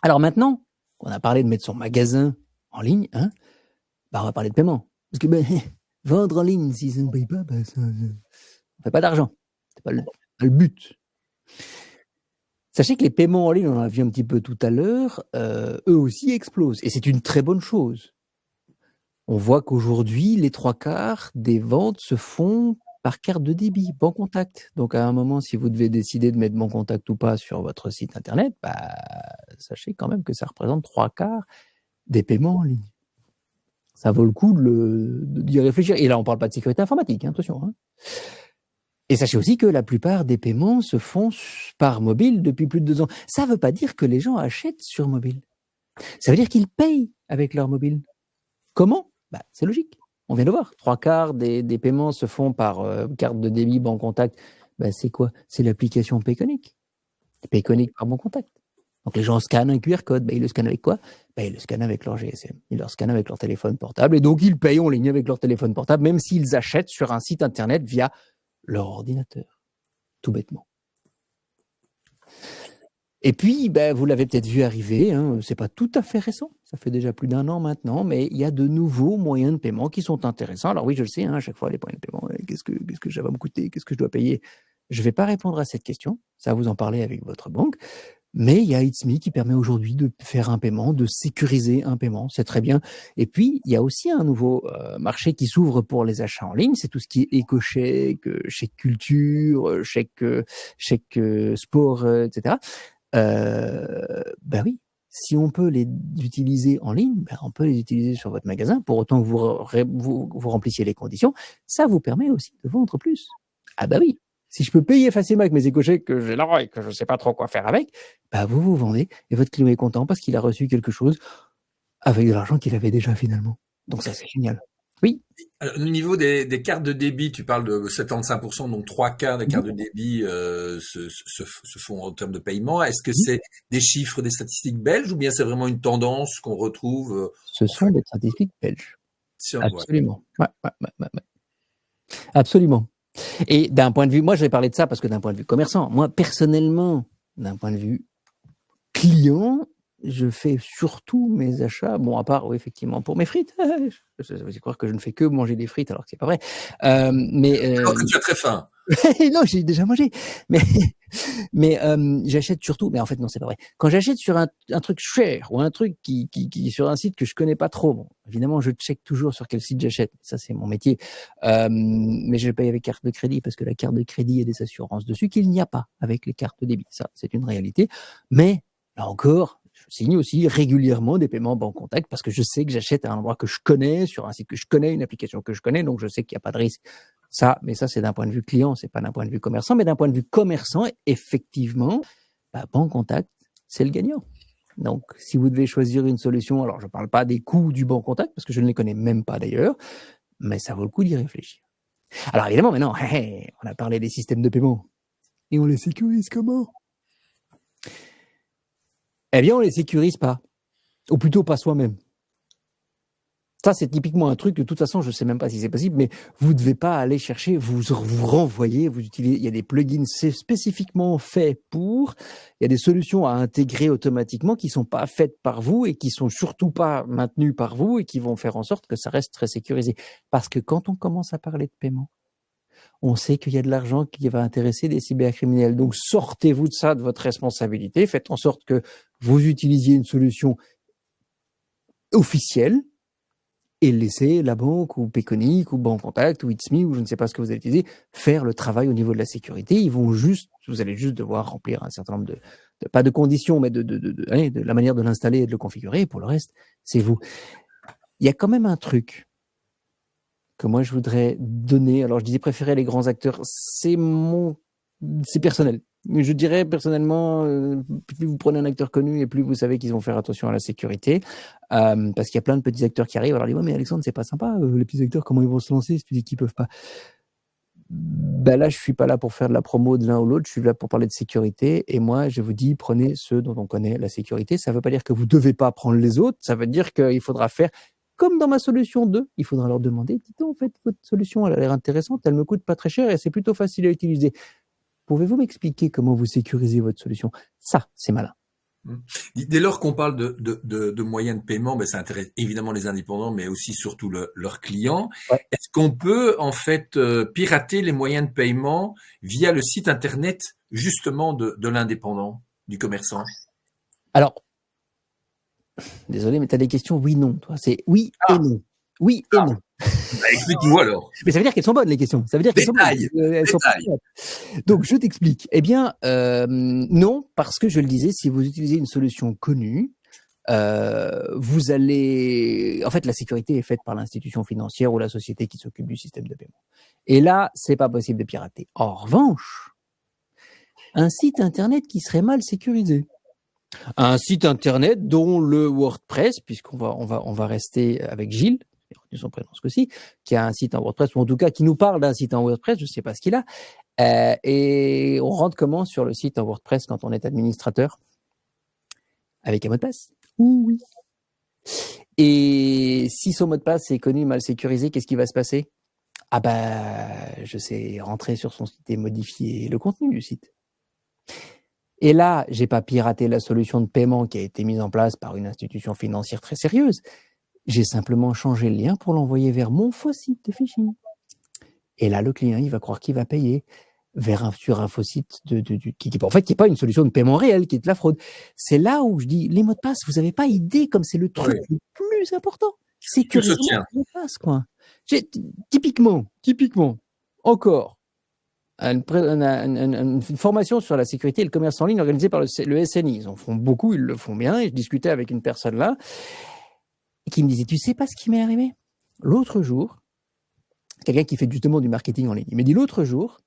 Alors maintenant, on a parlé de mettre son magasin en ligne, hein, on va parler de paiement. Parce que vendre en ligne, si ça ne paye pas, ça ne fait pas d'argent. C'est pas le but. Sachez que les paiements en ligne, on en a vu un petit peu tout à l'heure, eux aussi explosent. Et c'est une très bonne chose. On voit qu'aujourd'hui, les 3/4 des ventes se font par carte de débit, Bancontact. Donc à un moment, si vous devez décider de mettre Bancontact ou pas sur votre site internet, sachez quand même que ça représente 3/4 des paiements en ligne. Ça vaut le coup d'y réfléchir. Et là, on ne parle pas de sécurité informatique, hein, attention. Hein. Et sachez aussi que la plupart des paiements se font par mobile depuis plus de 2 ans. Ça ne veut pas dire que les gens achètent sur mobile. Ça veut dire qu'ils payent avec leur mobile. Comment ? C'est logique. On vient de voir. 3/4 des paiements se font par carte de débit, Bancontact. C'est quoi ? C'est l'application Payconiq. Payconiq par Bancontact. Donc les gens scannent un QR code. Ils le scannent avec quoi ? Ils le scannent avec leur GSM. Ils le scannent avec leur téléphone portable. Et donc ils payent en ligne avec leur téléphone portable, même s'ils achètent sur un site internet via leur ordinateur. Tout bêtement. Et puis, vous l'avez peut-être vu arriver, hein, c'est pas tout à fait récent, ça fait déjà plus d'1 an maintenant, mais il y a de nouveaux moyens de paiement qui sont intéressants. Alors oui, je le sais, hein, à chaque fois, les moyens de paiement, qu'est-ce que ça va me coûter, qu'est-ce que je dois payer ? Je ne vais pas répondre à cette question, ça va vous en parler avec votre banque, mais il y a It's Me qui permet aujourd'hui de faire un paiement, de sécuriser un paiement, c'est très bien. Et puis, il y a aussi un nouveau marché qui s'ouvre pour les achats en ligne, c'est tout ce qui est éco-chèque, chèque culture, chèque sport, etc. Oui, si on peut les utiliser en ligne, on peut les utiliser sur votre magasin, pour autant que vous remplissiez les conditions, ça vous permet aussi de vendre plus. Ah oui, si je peux payer facilement avec mes éco-chèques que j'ai là et que je ne sais pas trop quoi faire avec, vous vendez et votre client est content parce qu'il a reçu quelque chose avec de l'argent qu'il avait déjà finalement. Donc ça, c'est génial. Oui. Au niveau des cartes de débit, tu parles de 75%, donc 3/4 des Mhm. cartes de débit se font en termes de paiement. Est-ce que Mhm. c'est des chiffres, des statistiques belges ou bien c'est vraiment une tendance qu'on retrouve Ce en fait sont des statistiques belges. ouais. Absolument. Ouais, ouais, ouais, ouais, ouais. Absolument. Et d'un point de vue, moi, je vais parler de ça parce que d'un point de vue commerçant, moi, personnellement, d'un point de vue client, je fais surtout mes achats, bon, à part, oui, effectivement, pour mes frites. Vous allez croire que je ne fais que manger des frites alors que c'est pas vrai. Alors que tu as très faim. Non, j'ai déjà mangé. Mais, j'achète surtout, mais en fait, non, c'est pas vrai. Quand j'achète sur un truc cher ou un truc qui sur un site que je connais pas trop, bon, évidemment, je check toujours sur quel site j'achète. Ça, c'est mon métier. Mais je paye avec carte de crédit parce que la carte de crédit a des assurances dessus qu'il n'y a pas avec les cartes de débit. Ça, c'est une réalité. Mais, là encore, je signe aussi régulièrement des paiements banque contact parce que je sais que j'achète à un endroit que je connais, sur un site que je connais, une application que je connais, donc je sais qu'il n'y a pas de risque. Mais ça, c'est d'un point de vue client, c'est pas d'un point de vue commerçant, mais d'un point de vue commerçant, effectivement, banque contact, c'est le gagnant. Donc, si vous devez choisir une solution, alors je ne parle pas des coûts du banque contact, parce que je ne les connais même pas d'ailleurs, mais ça vaut le coup d'y réfléchir. Alors évidemment, maintenant, on a parlé des systèmes de paiement. Et on les sécurise comment? Eh bien, on les sécurise pas. Ou plutôt pas soi-même. Ça, c'est typiquement un truc, de toute façon, je ne sais même pas si c'est possible, mais vous ne devez pas aller chercher, vous renvoyer, vous utilisez, il y a des plugins spécifiquement faits pour, il y a des solutions à intégrer automatiquement qui ne sont pas faites par vous et qui ne sont surtout pas maintenues par vous et qui vont faire en sorte que ça reste très sécurisé. Parce que quand on commence à parler de paiement, on sait qu'il y a de l'argent qui va intéresser des cybercriminels. Donc, sortez-vous de ça, de votre responsabilité, faites en sorte que vous utilisiez une solution officielle, et laisser la banque ou Payconiq ou Banque Contact ou It's Me ou je ne sais pas ce que vous allez utiliser faire le travail au niveau de la sécurité. Vous allez juste devoir remplir un certain nombre pas de conditions, mais de la manière de l'installer et de le configurer. Et pour le reste, c'est vous. Il y a quand même un truc que moi je voudrais donner. Alors je disais préférer les grands acteurs. C'est personnel. Je dirais personnellement, plus vous prenez un acteur connu et plus vous savez qu'ils vont faire attention à la sécurité. Parce qu'il y a plein de petits acteurs qui arrivent. Alors, ouais, mais Alexandre, c'est pas sympa. Les petits acteurs, comment ils vont se lancer si tu dis qu'ils peuvent pas? Ben là, je suis pas là pour faire de la promo de l'un ou l'autre. Je suis là pour parler de sécurité. Et moi, je vous dis, prenez ceux dont on connaît la sécurité. Ça veut pas dire que vous devez pas prendre les autres. Ça veut dire qu'il faudra faire comme dans ma solution 2. Il faudra leur demander, dites en fait, votre solution, elle a l'air intéressante. Elle me coûte pas très cher et c'est plutôt facile à utiliser. Pouvez-vous m'expliquer comment vous sécurisez votre solution? Ça, c'est malin. Dès lors qu'on parle de moyens de paiement, ça intéresse évidemment les indépendants, mais aussi surtout leurs clients. Ouais. Est-ce qu'on peut en fait pirater les moyens de paiement via le site internet justement de l'indépendant, du commerçant? Alors, désolé, mais tu as des questions oui, non. Toi, c'est oui et non. Oui et non. Explique-nous alors. Mais ça veut dire qu'elles sont bonnes, les questions. Ça veut dire qu'elles sont bonnes. Elles sont pas bonnes. Donc, je t'explique. Eh bien, non, parce que je le disais, si vous utilisez une solution connue, vous allez... En fait, la sécurité est faite par l'institution financière ou la société qui s'occupe du système de paiement. Et là, c'est pas possible de pirater. En revanche, un site internet qui serait mal sécurisé, un site internet dont le WordPress, puisqu'on va rester avec Gilles, j'ai retenu son prénom ce coup-ci, qui a un site en WordPress, ou en tout cas qui nous parle d'un site en WordPress, je ne sais pas ce qu'il a, et on rentre comment sur le site en WordPress quand on est administrateur? Avec un mot de passe? Oui. Et si son mot de passe est connu, mal sécurisé, qu'est-ce qui va se passer? Ah je sais rentrer sur son site et modifier le contenu du site. Et là, j'ai pas piraté la solution de paiement qui a été mise en place par une institution financière très sérieuse. J'ai simplement changé le lien pour l'envoyer vers mon faux site de phishing. Et là, le client, il va croire qu'il va payer sur un faux site qui en fait, qui n'est pas une solution de paiement réelle, qui est de la fraude. C'est là où je dis, les mots de passe, vous n'avez pas idée comme c'est le truc le plus important. Sécuriser les mots de passe, quoi. Typiquement, encore, une formation sur la sécurité et le commerce en ligne organisée par le SNI. Ils en font beaucoup, ils le font bien. Et je discutais avec une personne là qui me disait, tu sais pas ce qui m'est arrivé? L'autre jour, quelqu'un qui fait justement du marketing en ligne, il m'a dit l'autre jour,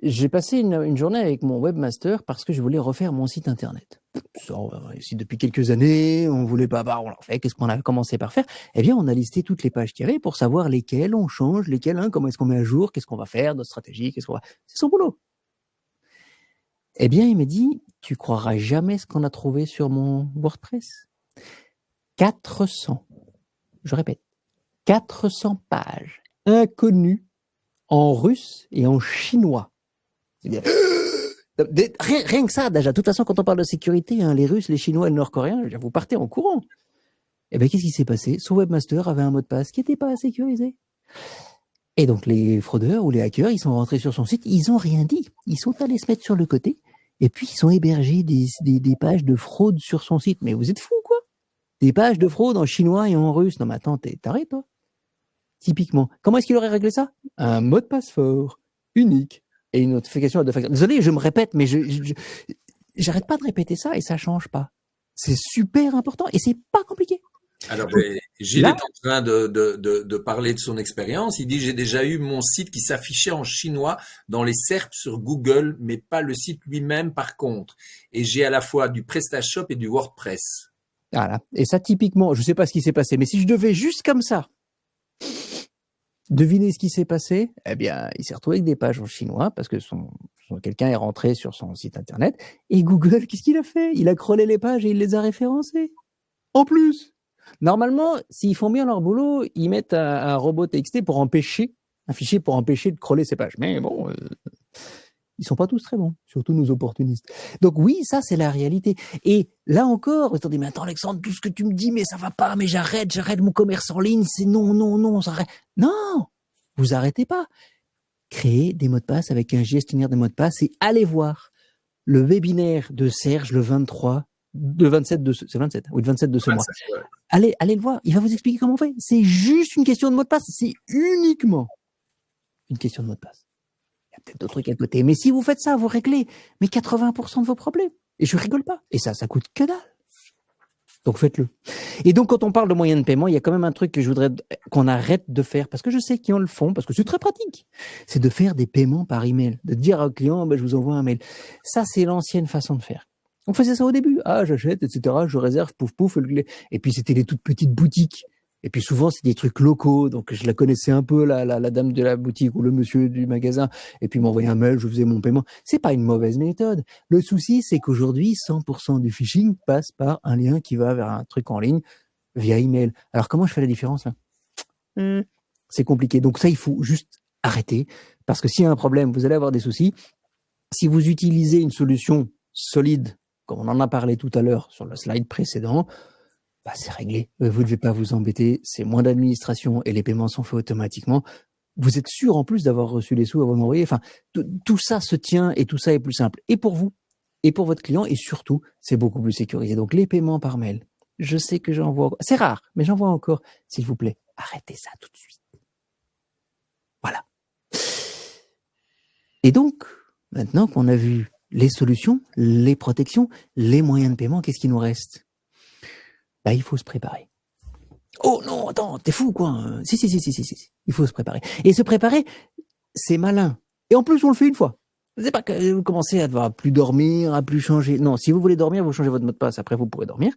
j'ai passé une journée avec mon webmaster parce que je voulais refaire mon site internet. Ça, on a réussi depuis quelques années, on voulait pas, on l'a fait. Qu'est-ce qu'on a commencé par faire? Eh bien, on a listé toutes les pages qu'il y avait pour savoir lesquelles on change, lesquelles, comment est-ce qu'on met à jour, qu'est-ce qu'on va faire, notre stratégie, qu'est-ce qu'on va. C'est son boulot. Eh bien, il me dit, tu croiras jamais ce qu'on a trouvé sur mon WordPress. 400, je répète, 400 pages inconnues en russe et en chinois. C'est-à-dire, rien que ça, déjà. De toute façon, quand on parle de sécurité, les Russes, les Chinois et les Nord-Coréens, vous partez en courant. Eh bien, qu'est-ce qui s'est passé? Son webmaster avait un mot de passe qui n'était pas sécurisé. Et donc, les fraudeurs ou les hackers, ils sont rentrés sur son site, ils n'ont rien dit. Ils sont allés se mettre sur le côté, et puis ils ont hébergé des pages de fraude sur son site. Mais vous êtes fous, quoi? Des pages de fraude en chinois et en russe. Non, mais attends, t'arrêtes, toi. Typiquement. Comment est-ce qu'il aurait réglé ça? Un mot de passe fort, unique, et une notification à 2 facteurs. Désolé, je me répète, mais j'arrête pas de répéter ça et ça change pas. C'est super important et c'est pas compliqué. Alors, Gilles est en train de parler de son expérience. Il dit, j'ai déjà eu mon site qui s'affichait en chinois dans les SERP sur Google, mais pas le site lui-même par contre. Et j'ai à la fois du PrestaShop et du WordPress. Voilà. Et ça, typiquement, je sais pas ce qui s'est passé, mais si je devais juste comme ça deviner ce qui s'est passé, eh bien, il s'est retrouvé avec des pages en chinois parce que quelqu'un est rentré sur son site internet et Google, qu'est-ce qu'il a fait? Il a crawlé les pages et il les a référencées. En plus, normalement, s'ils font bien leur boulot, ils mettent un robot TXT pour empêcher, un fichier pour empêcher de crawler ces pages. Mais bon, ils sont pas tous très bons, surtout nos opportunistes. Donc oui, ça c'est la réalité. Et là encore, attendez, mais attends Alexandre, tout ce que tu me dis, mais ça va pas, mais j'arrête mon commerce en ligne, c'est non, ça arrête. Non, vous arrêtez pas. Créez des mots de passe avec un gestionnaire de mots de passe et allez voir le webinaire de Serge le 27 de ce mois. Ouais. Allez le voir, il va vous expliquer comment on fait. C'est juste une question de mot de passe, c'est uniquement une question de mot de passe. Il y a peut-être d'autres trucs à côté, mais si vous faites ça, vous réglez 80% de vos problèmes. Et je rigole pas. Et ça coûte que dalle. Donc faites-le. Et donc quand on parle de moyens de paiement, il y a quand même un truc que je voudrais qu'on arrête de faire, parce que je sais qu'ils en le font, parce que c'est très pratique. C'est de faire des paiements par email, de dire au client, je vous envoie un mail. Ça, c'est l'ancienne façon de faire. On faisait ça au début. J'achète, etc. Je réserve, pouf. Et puis c'était les toutes petites boutiques. Et puis souvent, c'est des trucs locaux. Donc je la connaissais un peu, la dame de la boutique ou le monsieur du magasin. Et puis il m'envoyait un mail, je faisais mon paiement. C'est pas une mauvaise méthode. Le souci, c'est qu'aujourd'hui, 100% du phishing passe par un lien qui va vers un truc en ligne via email. Alors comment je fais la différence là? C'est compliqué. Donc ça, il faut juste arrêter. Parce que s'il y a un problème, vous allez avoir des soucis. Si vous utilisez une solution solide, comme on en a parlé tout à l'heure sur le slide précédent, c'est réglé. Vous ne devez pas vous embêter. C'est moins d'administration et les paiements sont faits automatiquement. Vous êtes sûr en plus d'avoir reçu les sous avant d'envoyer. Enfin, tout ça se tient et tout ça est plus simple. Et pour vous, et pour votre client, et surtout, c'est beaucoup plus sécurisé. Donc, les paiements par mail, je sais que j'en vois. C'est rare, mais j'en vois encore. S'il vous plaît, arrêtez ça tout de suite. Voilà. Et donc, maintenant qu'on a vu les solutions, les protections, les moyens de paiement, qu'est-ce qui nous reste? Il faut se préparer. Oh non, attends, t'es fou quoi. Si. Il faut se préparer. Et se préparer, c'est malin. Et en plus, on le fait une fois. C'est pas que vous commencez à devoir plus dormir, à plus changer. Non, si vous voulez dormir, vous changez votre mot de passe. Après, vous pourrez dormir.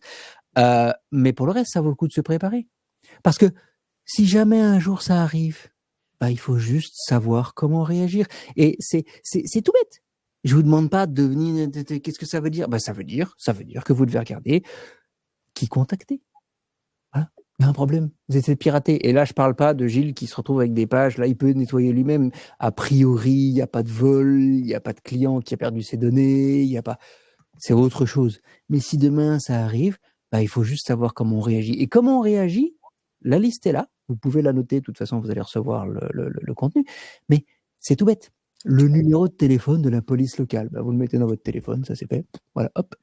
Mais pour le reste, ça vaut le coup de se préparer. Parce que si jamais un jour ça arrive, il faut juste savoir comment réagir. Et c'est tout bête. Je vous demande pas de devenir. Qu'est-ce que ça veut dire? Ça veut dire que vous devez regarder qui contacter. Voilà. Il y a un problème. Vous êtes piraté. Et là, je parle pas de Gilles qui se retrouve avec des pages. Là, il peut nettoyer lui-même. A priori, il n'y a pas de vol, il n'y a pas de client qui a perdu ses données, il n'y a pas. C'est autre chose. Mais si demain ça arrive, il faut juste savoir comment on réagit. Et comment on réagit, la liste est là. Vous pouvez la noter. De toute façon, vous allez recevoir le contenu. Mais c'est tout bête. Le numéro de téléphone de la police locale. Vous le mettez dans votre téléphone, ça c'est fait. Voilà, hop.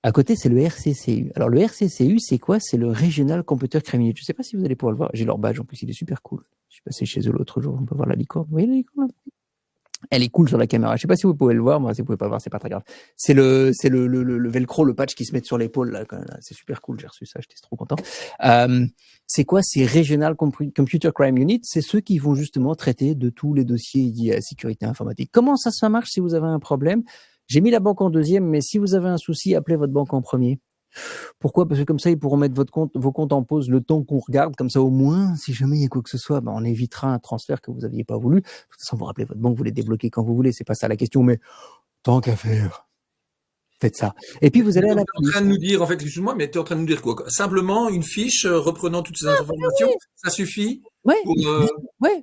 À côté, c'est le RCCU. Alors, le RCCU, c'est quoi? C'est le Regional Computer Crime Unit. Je ne sais pas si vous allez pouvoir le voir. J'ai leur badge, en plus, il est super cool. Je suis passé chez eux l'autre jour, on peut voir la licorne. Vous voyez la licorne? Elle est cool sur la caméra. Je sais pas si vous pouvez le voir, moi, si vous pouvez pas le voir, c'est pas très grave. C'est le velcro, le patch qui se met sur l'épaule, là, quand même. C'est super cool. J'ai reçu ça, j'étais trop content. C'est quoi? C'est Regional Computer Crime Unit. C'est ceux qui vont justement traiter de tous les dossiers liés à la sécurité informatique. Comment ça marche si vous avez un problème? J'ai mis la banque en deuxième, mais si vous avez un souci, appelez votre banque en premier. Pourquoi? Parce que comme ça, ils pourront mettre vos comptes en pause le temps qu'on regarde. Comme ça, au moins, si jamais il y a quoi que ce soit, on évitera un transfert que vous aviez pas voulu. De toute façon, vous rappelez votre banque, vous les débloquez quand vous voulez. C'est pas ça la question, mais tant qu'à faire, faites ça. Et puis, vous allez à la Tu es en train de nous dire, en fait, excuse-moi, mais tu es en train de nous dire quoi? Simplement une fiche reprenant toutes ces informations, ça suffit Ouais, pour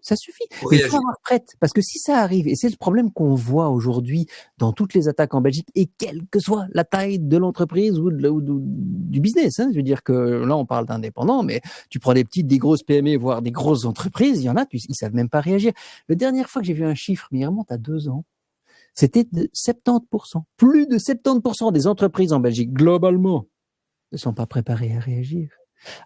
ça suffit. Mais il faut réagir. avoir prête, parce que si ça arrive, et c'est le problème qu'on voit aujourd'hui dans toutes les attaques en Belgique, et quelle que soit la taille de l'entreprise ou du business, hein, je veux dire que là on parle d'indépendants, mais tu prends des petites, des grosses PME, voire des grosses entreprises, il y en a, ils savent même pas réagir. La dernière fois que j'ai vu un chiffre, mais il remonte à 2 ans, c'était de 70%. Plus de 70% des entreprises en Belgique, globalement, ne sont pas préparées à réagir.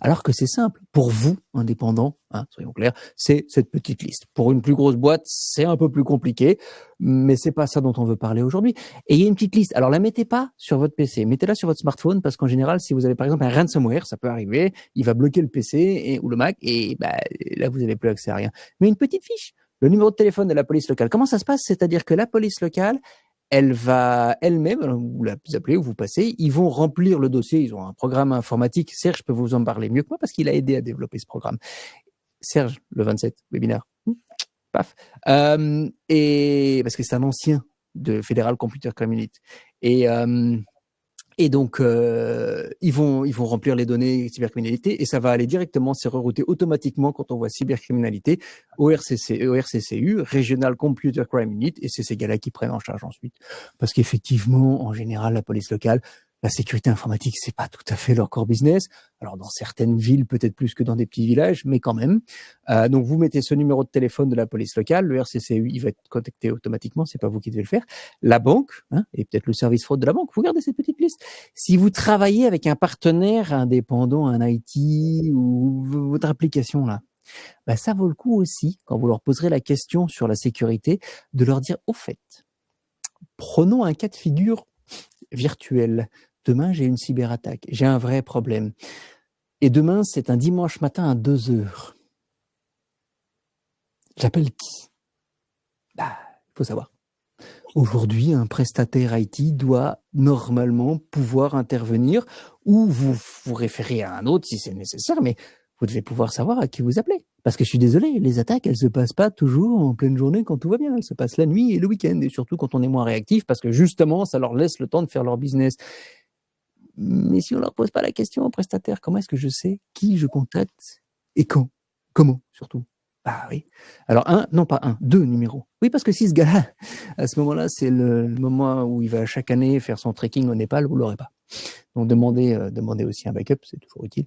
Alors que c'est simple. Pour vous, indépendants, soyons clairs, c'est cette petite liste. Pour une plus grosse boîte, c'est un peu plus compliqué, mais c'est pas ça dont on veut parler aujourd'hui. Et il y a une petite liste. Alors, la mettez pas sur votre PC. Mettez-la sur votre smartphone parce qu'en général, si vous avez par exemple un ransomware, ça peut arriver, il va bloquer le PC ou le Mac et là, vous n'avez plus accès à rien. Mais une petite fiche. Le numéro de téléphone de la police locale. Comment ça se passe? C'est-à-dire que la police locale, elle va elle-même, vous appelez ou vous passez, ils vont remplir le dossier, ils ont un programme informatique. Serge peut vous en parler mieux que moi parce qu'il a aidé à développer ce programme. Serge, le 27, webinaire. Paf. Et parce que c'est un ancien de Federal Computer Crime Unit. Et donc, ils vont remplir les données cybercriminalité et ça va aller directement, c'est rerouté automatiquement quand on voit cybercriminalité au RCCU, Regional Computer Crime Unit, et c'est ces gars-là qui prennent en charge ensuite. Parce qu'effectivement, en général, la police locale, la sécurité informatique, c'est pas tout à fait leur core business. Alors, dans certaines villes, peut-être plus que dans des petits villages, mais quand même. Donc, vous mettez ce numéro de téléphone de la police locale, le RCCU, il va être contacté automatiquement, c'est pas vous qui devez le faire. La banque, et peut-être le service fraude de la banque, vous gardez cette petite liste. Si vous travaillez avec un partenaire indépendant, un IT ou votre application là, ça vaut le coup aussi, quand vous leur poserez la question sur la sécurité, de leur dire, au fait, prenons un cas de figure virtuel. Demain, j'ai une cyberattaque, j'ai un vrai problème. Et demain, c'est un dimanche matin à 2h. J'appelle qui? Il faut savoir. Aujourd'hui, un prestataire IT doit normalement pouvoir intervenir ou vous référer à un autre si c'est nécessaire, mais vous devez pouvoir savoir à qui vous appelez. Parce que je suis désolé, les attaques, elles se passent pas toujours en pleine journée quand tout va bien. Elles se passent la nuit et le week-end, et surtout quand on est moins réactif, parce que justement, ça leur laisse le temps de faire leur business. Mais si on leur pose pas la question au prestataire, comment est-ce que je sais qui je contacte et quand? Comment, surtout? Oui. Alors deux numéros. Oui, parce que si ce gars-là, à ce moment-là, c'est le moment où il va chaque année faire son trekking au Népal, vous l'aurez pas. Donc demandez aussi un backup, c'est toujours utile.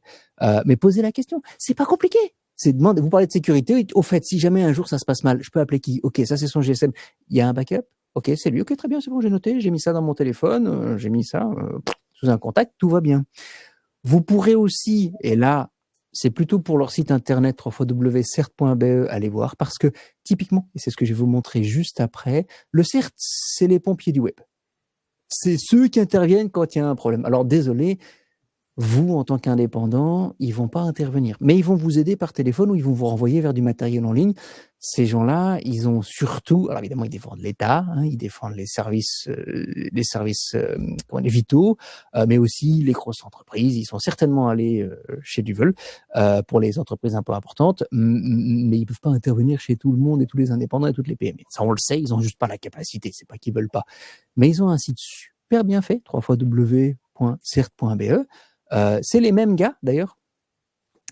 Mais posez la question. C'est pas compliqué. C'est demander. Vous parlez de sécurité. Au fait, si jamais un jour ça se passe mal, je peux appeler qui? Ok, ça c'est son GSM. Il y a un backup. Ok, c'est lui. Ok, très bien, c'est bon, j'ai noté, j'ai mis ça dans mon téléphone, j'ai mis ça sous un contact, tout va bien. Vous pourrez aussi, et là, c'est plutôt pour leur site internet www.cert.be, allez voir, parce que typiquement, et c'est ce que je vais vous montrer juste après, le CERT, c'est les pompiers du web. C'est ceux qui interviennent quand il y a un problème. Alors désolé, vous, en tant qu'indépendant, ils vont pas intervenir. Mais ils vont vous aider par téléphone ou ils vont vous renvoyer vers du matériel en ligne. Ces gens-là, ils ont surtout, alors évidemment, ils défendent l'État, ils défendent les services vitaux, mais aussi les grosses entreprises. Ils sont certainement allés chez Duvel pour les entreprises un peu importantes, mais ils peuvent pas intervenir chez tout le monde et tous les indépendants et toutes les PME. Ça, on le sait, ils ont juste pas la capacité. C'est pas qu'ils veulent pas, mais ils ont un site super bien fait, www.cert.be. C'est les mêmes gars, d'ailleurs.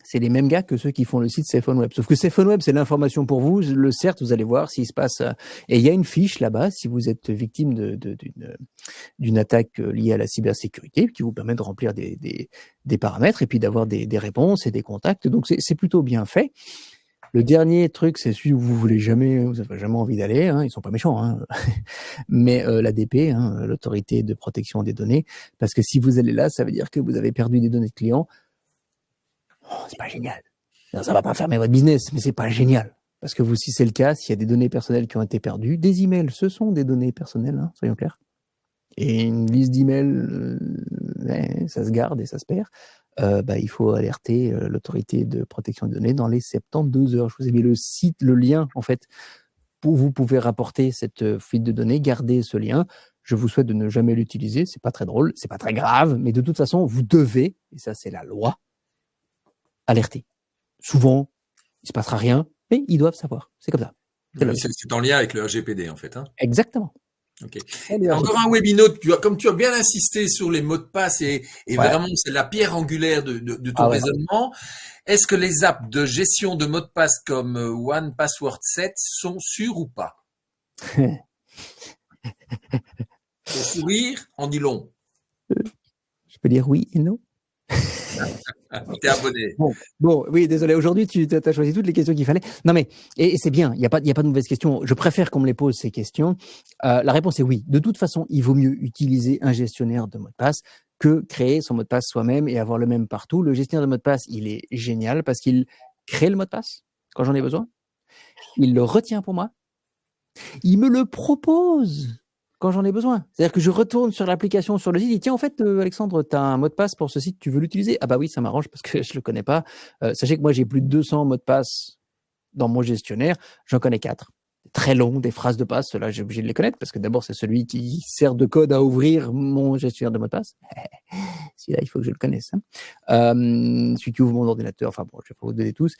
C'est les mêmes gars que ceux qui font le site Safe on Web. Sauf que Safe on Web, c'est l'information pour vous. Le CERT, vous allez voir s'il se passe. Et il y a une fiche là-bas si vous êtes victime d'une attaque liée à la cybersécurité qui vous permet de remplir des paramètres et puis d'avoir des réponses et des contacts. Donc, c'est plutôt bien fait. Le dernier truc, c'est celui où vous n'avez jamais envie d'aller. Ils sont pas méchants, mais l'ADP, l'autorité de protection des données, parce que si vous allez là, ça veut dire que vous avez perdu des données de clients. C'est pas génial. Non, ça va pas fermer votre business, mais c'est pas génial. Parce que si c'est le cas, s'il y a des données personnelles qui ont été perdues, des emails, ce sont des données personnelles, hein, soyons clairs. Et une liste d'emails, ça se garde et ça se perd. Il faut alerter l'autorité de protection des données dans les 72 heures. Je vous ai mis le site, le lien, en fait, où vous pouvez rapporter cette fuite de données, garder ce lien. Je vous souhaite de ne jamais l'utiliser. C'est pas très drôle, c'est pas très grave, mais de toute façon, vous devez, et ça c'est la loi, alerter. Souvent, il se passera rien, mais ils doivent savoir. C'est comme ça. C'est en lien avec le RGPD, en fait. Hein. Exactement. Okay. Encore un webinaire, comme tu as bien insisté sur les mots de passe et vraiment c'est la pierre angulaire de ton raisonnement. Est-ce que les apps de gestion de mots de passe comme One Password Set sont sûres ou pas? Ton sourire en dit long. Je peux dire oui et non. T'es abonné. Bon, oui, désolé. Aujourd'hui, tu as choisi toutes les questions qu'il fallait. Non, mais et c'est bien. Il y a pas de mauvaises questions. Je préfère qu'on me les pose ces questions. La réponse est oui. De toute façon, il vaut mieux utiliser un gestionnaire de mots de passe que créer son mot de passe soi-même et avoir le même partout. Le gestionnaire de mots de passe, il est génial parce qu'il crée le mot de passe quand j'en ai besoin. Il le retient pour moi. Il me le propose quand j'en ai besoin. C'est-à-dire que je retourne sur l'application, sur le site, et tiens, en fait, Alexandre, tu as un mot de passe pour ce site, tu veux l'utiliser? Ah bah oui, ça m'arrange parce que je le connais pas. Sachez que moi, j'ai plus de 200 mots de passe dans mon gestionnaire. J'en connais 4. Très longs, des phrases de passe. Ceux-là, j'ai obligé de les connaître parce que d'abord, c'est celui qui sert de code à ouvrir mon gestionnaire de mots de passe. Celui-là, il faut que je le connaisse. Hein. Celui qui ouvre mon ordinateur. Enfin bon, je vais pas vous donner tous.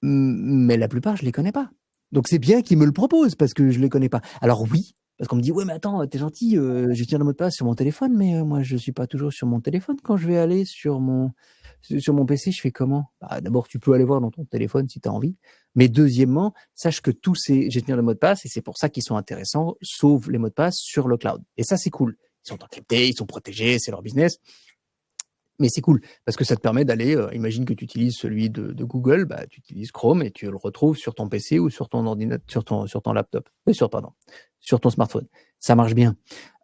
Mais la plupart, je les connais pas. Donc, c'est bien qu'ils me le proposent parce que je les connais pas. Alors oui, parce qu'on me dit, ouais, mais attends, t'es gentil, je tiens le mot de passe sur mon téléphone, mais moi, je suis pas toujours sur mon téléphone. Quand je vais aller sur mon PC, je fais comment? D'abord, tu peux aller voir dans ton téléphone si tu as envie. Mais deuxièmement, sache que tous ces gestionnaires de mots de passe, et c'est pour ça qu'ils sont intéressants, sauvent les mots de passe sur le cloud. Et ça, c'est cool. Ils sont encryptés, ils sont protégés, c'est leur business. Mais c'est cool, parce que ça te permet d'aller, imagine que tu utilises celui de Google, tu utilises Chrome et tu le retrouves sur ton PC ou sur ton ordinateur, sur ton laptop, sur ton smartphone. Ça marche bien.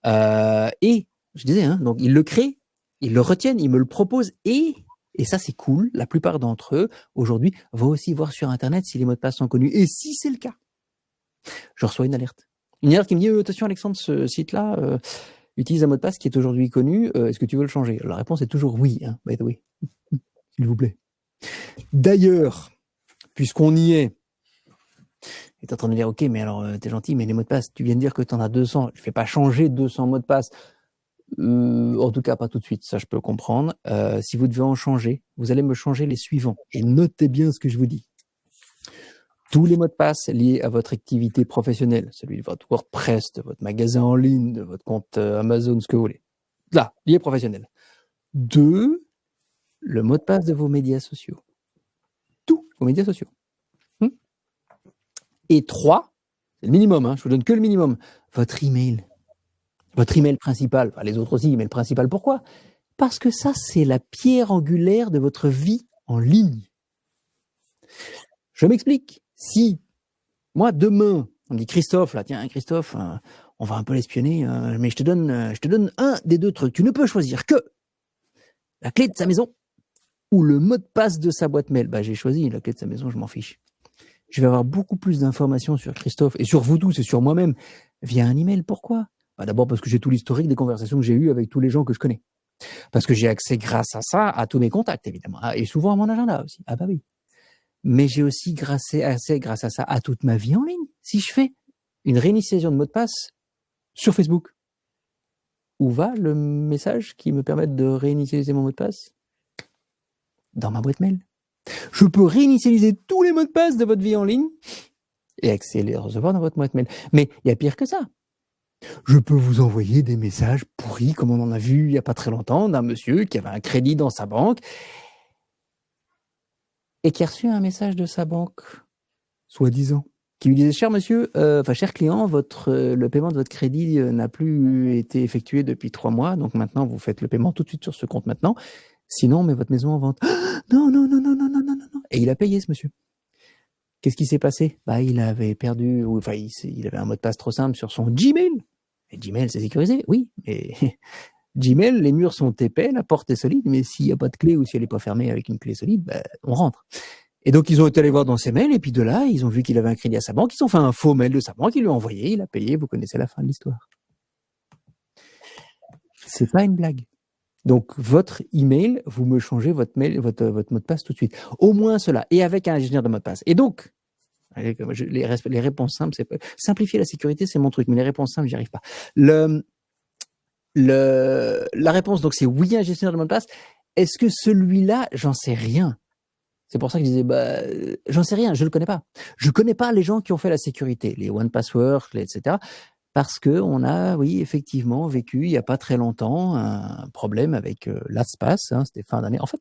Et je disais, hein, donc ils le créent, ils le retiennent, ils me le proposent et ça c'est cool. La plupart d'entre eux aujourd'hui vont aussi voir sur Internet si les mots de passe sont connus. Et si c'est le cas, je reçois une alerte qui me dit attention Alexandre, ce site-là. Utilise un mot de passe qui est aujourd'hui connu, est-ce que tu veux le changer? La réponse est toujours oui, hein, by the way. S'il vous plaît. D'ailleurs, puisqu'on y est, tu es en train de dire, ok, mais alors, t'es gentil, mais les mots de passe, tu viens de dire que tu en as 200, je ne fais pas changer 200 mots de passe. En tout cas, pas tout de suite, ça je peux comprendre. Si vous devez en changer, vous allez me changer les suivants. Et notez bien ce que je vous dis. Tous les mots de passe liés à votre activité professionnelle, celui de votre WordPress, de votre magasin en ligne, de votre compte Amazon, ce que vous voulez. Là, lié professionnel. 2, le mot de passe de vos médias sociaux. Tous vos médias sociaux. Et 3, c'est le minimum, hein, je vous donne que le minimum, votre email. Votre email principal, enfin les autres aussi, mais le principal, pourquoi? Parce que ça, c'est la pierre angulaire de votre vie en ligne. Je m'explique. Si, moi, demain, on me dit Christophe, là, tiens, Christophe, on va un peu l'espionner, mais je te donne un des 2 trucs. Tu ne peux choisir que la clé de sa maison ou le mot de passe de sa boîte mail. J'ai choisi la clé de sa maison, je m'en fiche. Je vais avoir beaucoup plus d'informations sur Christophe et sur vous tous et sur moi-même via un email. Pourquoi? D'abord parce que j'ai tout l'historique des conversations que j'ai eues avec tous les gens que je connais. Parce que j'ai accès grâce à ça à tous mes contacts, évidemment. Et souvent à mon agenda aussi. Ah bah oui. Mais j'ai aussi accès grâce à ça à toute ma vie en ligne. Si je fais une réinitialisation de mot de passe sur Facebook, où va le message qui me permet de réinitialiser mon mot de passe? Dans ma boîte mail. Je peux réinitialiser tous les mots de passe de votre vie en ligne et les recevoir dans votre boîte mail. Mais il y a pire que ça. Je peux vous envoyer des messages pourris, comme on en a vu il n'y a pas très longtemps, d'un monsieur qui avait un crédit dans sa banque et qui a reçu un message de sa banque, soi-disant, qui lui disait, cher monsieur, cher client, le paiement de votre crédit n'a plus été effectué depuis 3 mois, donc maintenant vous faites le paiement tout de suite sur ce compte maintenant, sinon on met votre maison en vente. Non. Et il a payé ce monsieur. Qu'est-ce qui s'est passé? Il avait perdu, il avait un mot de passe trop simple sur son Gmail. Et Gmail, c'est sécurisé, oui, mais Gmail, les murs sont épais, la porte est solide, mais s'il n'y a pas de clé ou si elle n'est pas fermée avec une clé solide, on rentre. Et donc, ils ont été allés voir dans ses mails, et puis de là, ils ont vu qu'il avait un crédit à sa banque, ils ont fait un faux mail de sa banque, ils lui ont envoyé, il a payé, vous connaissez la fin de l'histoire. C'est pas une blague. Donc, votre email, vous me changez votre mail, votre mot de passe tout de suite. Au moins cela, et avec un gestionnaire de mot de passe. Et donc, les réponses simples, simplifier la sécurité, c'est mon truc, mais les réponses simples, j'y arrive pas. La réponse, donc, c'est oui, un gestionnaire de mot de passe. Est-ce que celui-là, j'en sais rien. C'est pour ça que je disais, j'en sais rien, je le connais pas. Je connais pas les gens qui ont fait la sécurité, les OnePassword, etc. Parce que on a, oui, effectivement, vécu il y a pas très longtemps un problème avec LastPass, hein, c'était fin d'année. En fait,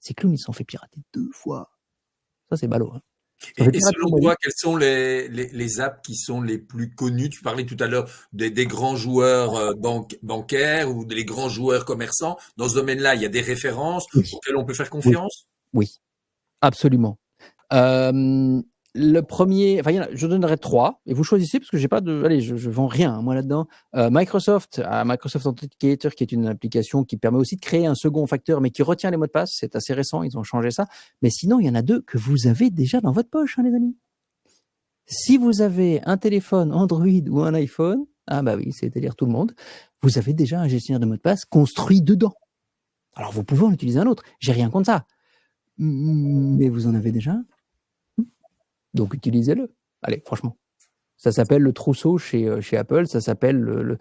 ces clowns, ils se sont fait pirater 2 fois. Ça, c'est ballot. Hein. Et selon toi, quelles sont les apps qui sont les plus connues? Tu parlais tout à l'heure des grands joueurs bancaires ou des grands joueurs commerçants. Dans ce domaine-là, il y a des références auxquelles on peut faire confiance? Oui, absolument. Le premier, enfin, je donnerai 3 et vous choisissez parce que j'ai pas de, allez, je vends rien hein, moi là-dedans. Microsoft Authenticator, qui est une application qui permet aussi de créer un second facteur, mais qui retient les mots de passe. C'est assez récent, ils ont changé ça. Mais sinon, il y en a 2 que vous avez déjà dans votre poche, hein, les amis. Si vous avez un téléphone Android ou un iPhone, ah bah oui, c'est-à-dire tout le monde, vous avez déjà un gestionnaire de mots de passe construit dedans. Alors vous pouvez en utiliser un autre. J'ai rien contre ça, mais vous en avez déjà un. Donc utilisez-le. Allez, franchement. Ça s'appelle le trousseau chez Apple, ça s'appelle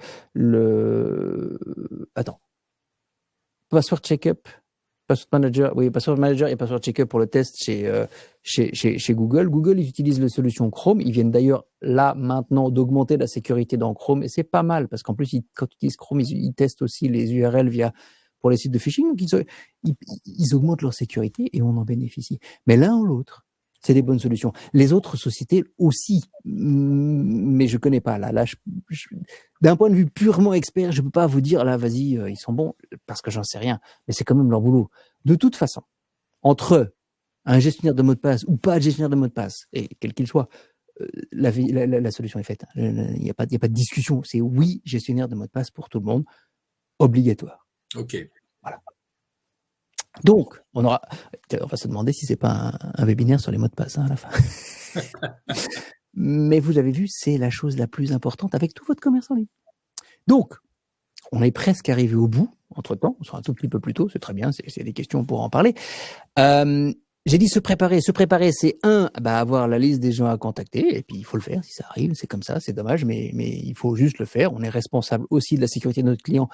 attends. Password Checkup, Password Manager, oui, Password Manager et Password Checkup pour le test chez Google. Google, ils utilisent la solution Chrome. Ils viennent d'ailleurs là maintenant d'augmenter la sécurité dans Chrome et c'est pas mal parce qu'en plus, quand ils utilisent Chrome, ils testent aussi les URL pour les sites de phishing. Donc ils augmentent leur sécurité et on en bénéficie. Mais l'un ou l'autre, c'est des bonnes solutions. Les autres sociétés aussi, mais je connais pas. Là, d'un point de vue purement expert, je peux pas vous dire là, vas-y, ils sont bons parce que j'en sais rien. Mais c'est quand même leur boulot. De toute façon, entre un gestionnaire de mot de passe ou pas de gestionnaire de mot de passe, et quel qu'il soit, la solution est faite. Il n'y a pas de discussion. C'est oui, gestionnaire de mot de passe pour tout le monde, obligatoire. Ok. Voilà. Donc, on va se demander si c'est pas un webinaire sur les mots de passe hein, à la fin. Mais vous avez vu, c'est la chose la plus importante avec tout votre commerce en ligne. Donc, on est presque arrivé au bout. Entre-temps, on sera un tout petit peu plus tôt, c'est très bien, c'est des questions pour en parler. J'ai dit se préparer. Se préparer, c'est avoir la liste des gens à contacter, et puis il faut le faire si ça arrive, c'est comme ça, c'est dommage, mais il faut juste le faire. On est responsable aussi de la sécurité de notre client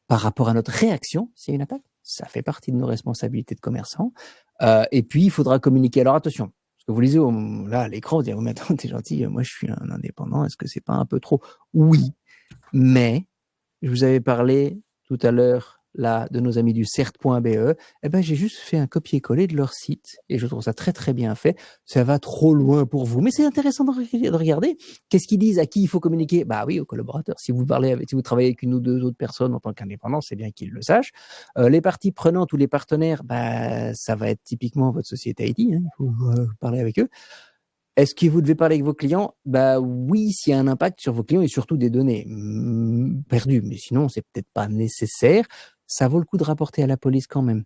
par rapport à notre réaction s'il y a une attaque. Ça fait partie de nos responsabilités de commerçants. Et puis, il faudra communiquer. Alors, attention, parce que vous lisez là à l'écran, vous dites, mais attends, t'es gentil, moi je suis un indépendant, est-ce que c'est pas un peu trop? Oui, mais je vous avais parlé tout à l'heure là de nos amis du cert.be. J'ai juste fait un copier-coller de leur site et je trouve ça très très bien fait. Ça va trop loin pour vous, mais c'est intéressant de regarder. Qu'est-ce qu'ils disent? À qui il faut communiquer? Bah oui, aux collaborateurs. Si vous travaillez avec une ou deux autres personnes en tant qu'indépendant, c'est bien qu'ils le sachent. Les parties prenantes ou les partenaires, ça va être typiquement votre société IT. Hein, il faut parler avec eux. Est-ce que vous devez parler avec vos clients? Oui, s'il y a un impact sur vos clients et surtout des données perdues. Mais sinon, c'est peut-être pas nécessaire. Ça vaut le coup de rapporter à la police quand même.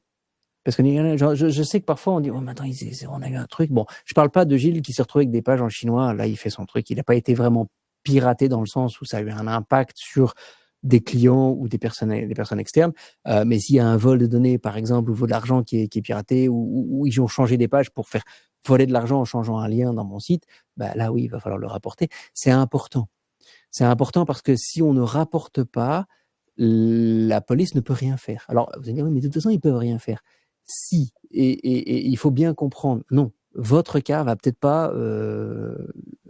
Parce que je sais que parfois on dit, oh, mais attends, on a eu un truc. Bon, je parle pas de Gilles qui s'est retrouvé avec des pages en chinois. Là, il fait son truc. Il n'a pas été vraiment piraté dans le sens où ça a eu un impact sur des clients ou des personnes externes. Mais s'il y a un vol de données, par exemple, ou vol d'argent qui est piraté, ou ils ont changé des pages pour faire voler de l'argent en changeant un lien dans mon site, là, oui, il va falloir le rapporter. C'est important. C'est important parce que si on ne rapporte pas, la police ne peut rien faire. Alors, vous allez dire, oui, mais de toute façon, ils peuvent rien faire. Si, et il faut bien comprendre, non, votre cas va peut-être pas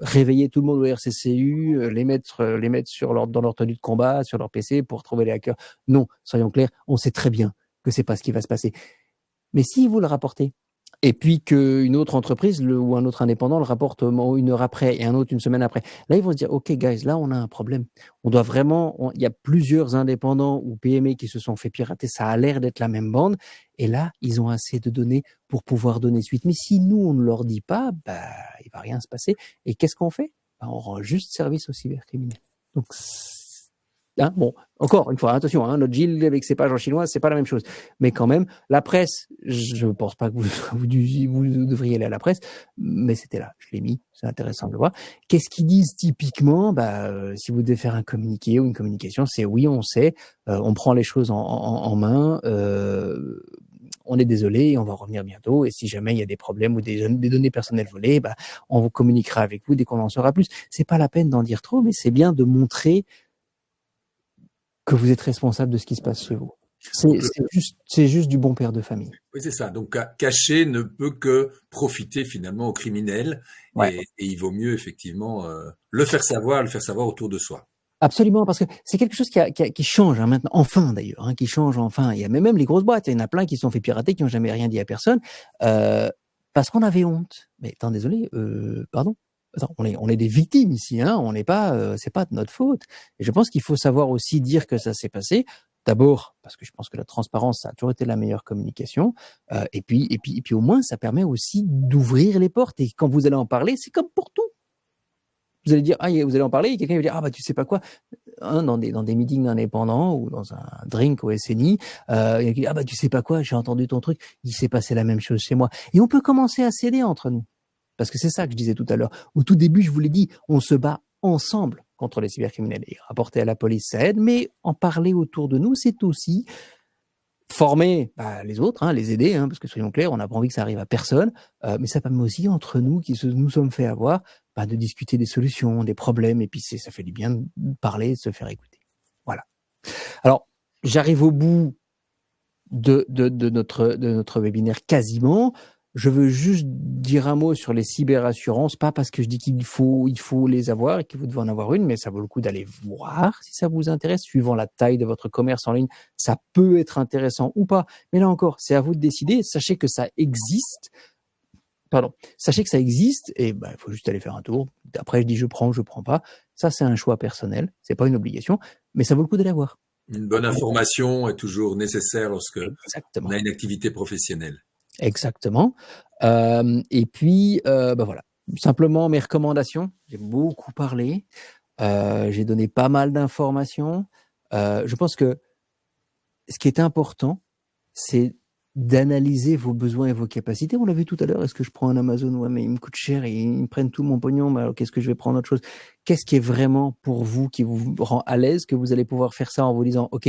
réveiller tout le monde au RCCU, les mettre dans leur tenue de combat, sur leur PC pour trouver les hackers. Non, soyons clairs, on sait très bien que c'est pas ce qui va se passer. Mais si vous le rapportez, et puis qu'une autre entreprise ou un autre indépendant le rapporte 1 heure après et un autre 1 semaine après, là, ils vont se dire, OK, guys, là, on a un problème. On doit vraiment, il y a plusieurs indépendants ou PME qui se sont fait pirater. Ça a l'air d'être la même bande. Et là, ils ont assez de données pour pouvoir donner suite. Mais si nous, on ne leur dit pas, il va rien se passer. Et qu'est-ce qu'on fait? On rend juste service aux cybercriminels. Donc, Hein, bon, encore une fois, attention, hein, notre Gilles avec ses pages en chinois, c'est pas la même chose. Mais quand même, la presse, je pense pas que vous devriez aller à la presse, mais c'était là, je l'ai mis, c'est intéressant de le voir. Qu'est-ce qu'ils disent typiquement? Si vous devez faire un communiqué ou une communication, c'est oui, on sait, on prend les choses en main, on est désolé, on va revenir bientôt, et si jamais il y a des problèmes ou des données personnelles volées, on vous communiquera avec vous dès qu'on en saura plus. C'est pas la peine d'en dire trop, mais c'est bien de montrer que vous êtes responsable de ce qui se passe chez vous. C'est juste du bon père de famille. Oui, c'est ça. Donc, cacher ne peut que profiter finalement aux criminels Ouais. et il vaut mieux effectivement le faire savoir autour de soi. Absolument, parce que c'est quelque chose qui change hein, maintenant, enfin d'ailleurs, hein, qui change enfin. Il y a même les grosses boîtes, il y en a plein qui se sont fait pirater, qui n'ont jamais rien dit à personne, parce qu'on avait honte. Mais attends, désolé, pardon. Attends, on est des victimes ici, hein. On n'est pas, c'est pas de notre faute. Et je pense qu'il faut savoir aussi dire que ça s'est passé. D'abord, parce que je pense que la transparence, ça a toujours été la meilleure communication. Et puis au moins, ça permet aussi d'ouvrir les portes. Et quand vous allez en parler, c'est comme pour tout. Vous allez dire, vous allez en parler, et quelqu'un va dire, tu sais pas quoi, hein, dans des meetings indépendants ou dans un drink au SNI, il y a qui dit, tu sais pas quoi, j'ai entendu ton truc, il s'est passé la même chose chez moi. Et on peut commencer à s'aider entre nous. Parce que c'est ça que je disais tout à l'heure. Au tout début, je vous l'ai dit, on se bat ensemble contre les cybercriminels. Et rapporter à la police, ça aide, mais en parler autour de nous, c'est aussi former les autres, hein, les aider, hein, parce que soyons clairs, on n'a pas envie que ça arrive à personne, mais ça permet aussi entre nous qui nous sommes fait avoir, de discuter des solutions, des problèmes, et puis ça fait du bien de parler, de se faire écouter. Voilà. Alors, j'arrive au bout de notre webinaire quasiment. Je veux juste dire un mot sur les cyberassurances, pas parce que je dis il faut les avoir et que vous devez en avoir une, mais ça vaut le coup d'aller voir si ça vous intéresse, suivant la taille de votre commerce en ligne. Ça peut être intéressant ou pas. Mais là encore, c'est à vous de décider. Sachez que ça existe. Sachez que ça existe et il faut juste aller faire un tour. Après, je dis je prends pas. Ça, c'est un choix personnel. C'est pas une obligation, mais ça vaut le coup d'aller voir. Une bonne information est toujours nécessaire lorsque Exactement. on a une activité professionnelle. Exactement. Et puis, voilà. Simplement mes recommandations. J'ai beaucoup parlé. J'ai donné pas mal d'informations. Je pense que ce qui est important, c'est d'analyser vos besoins et vos capacités. On l'a vu tout à l'heure. Est-ce que je prends un Amazon? Ouais, mais il me coûte cher et ils me prennent tout mon pognon. Mais alors, qu'est-ce que je vais prendre autre chose? Qu'est-ce qui est vraiment pour vous, qui vous rend à l'aise, que vous allez pouvoir faire ça en vous disant, OK,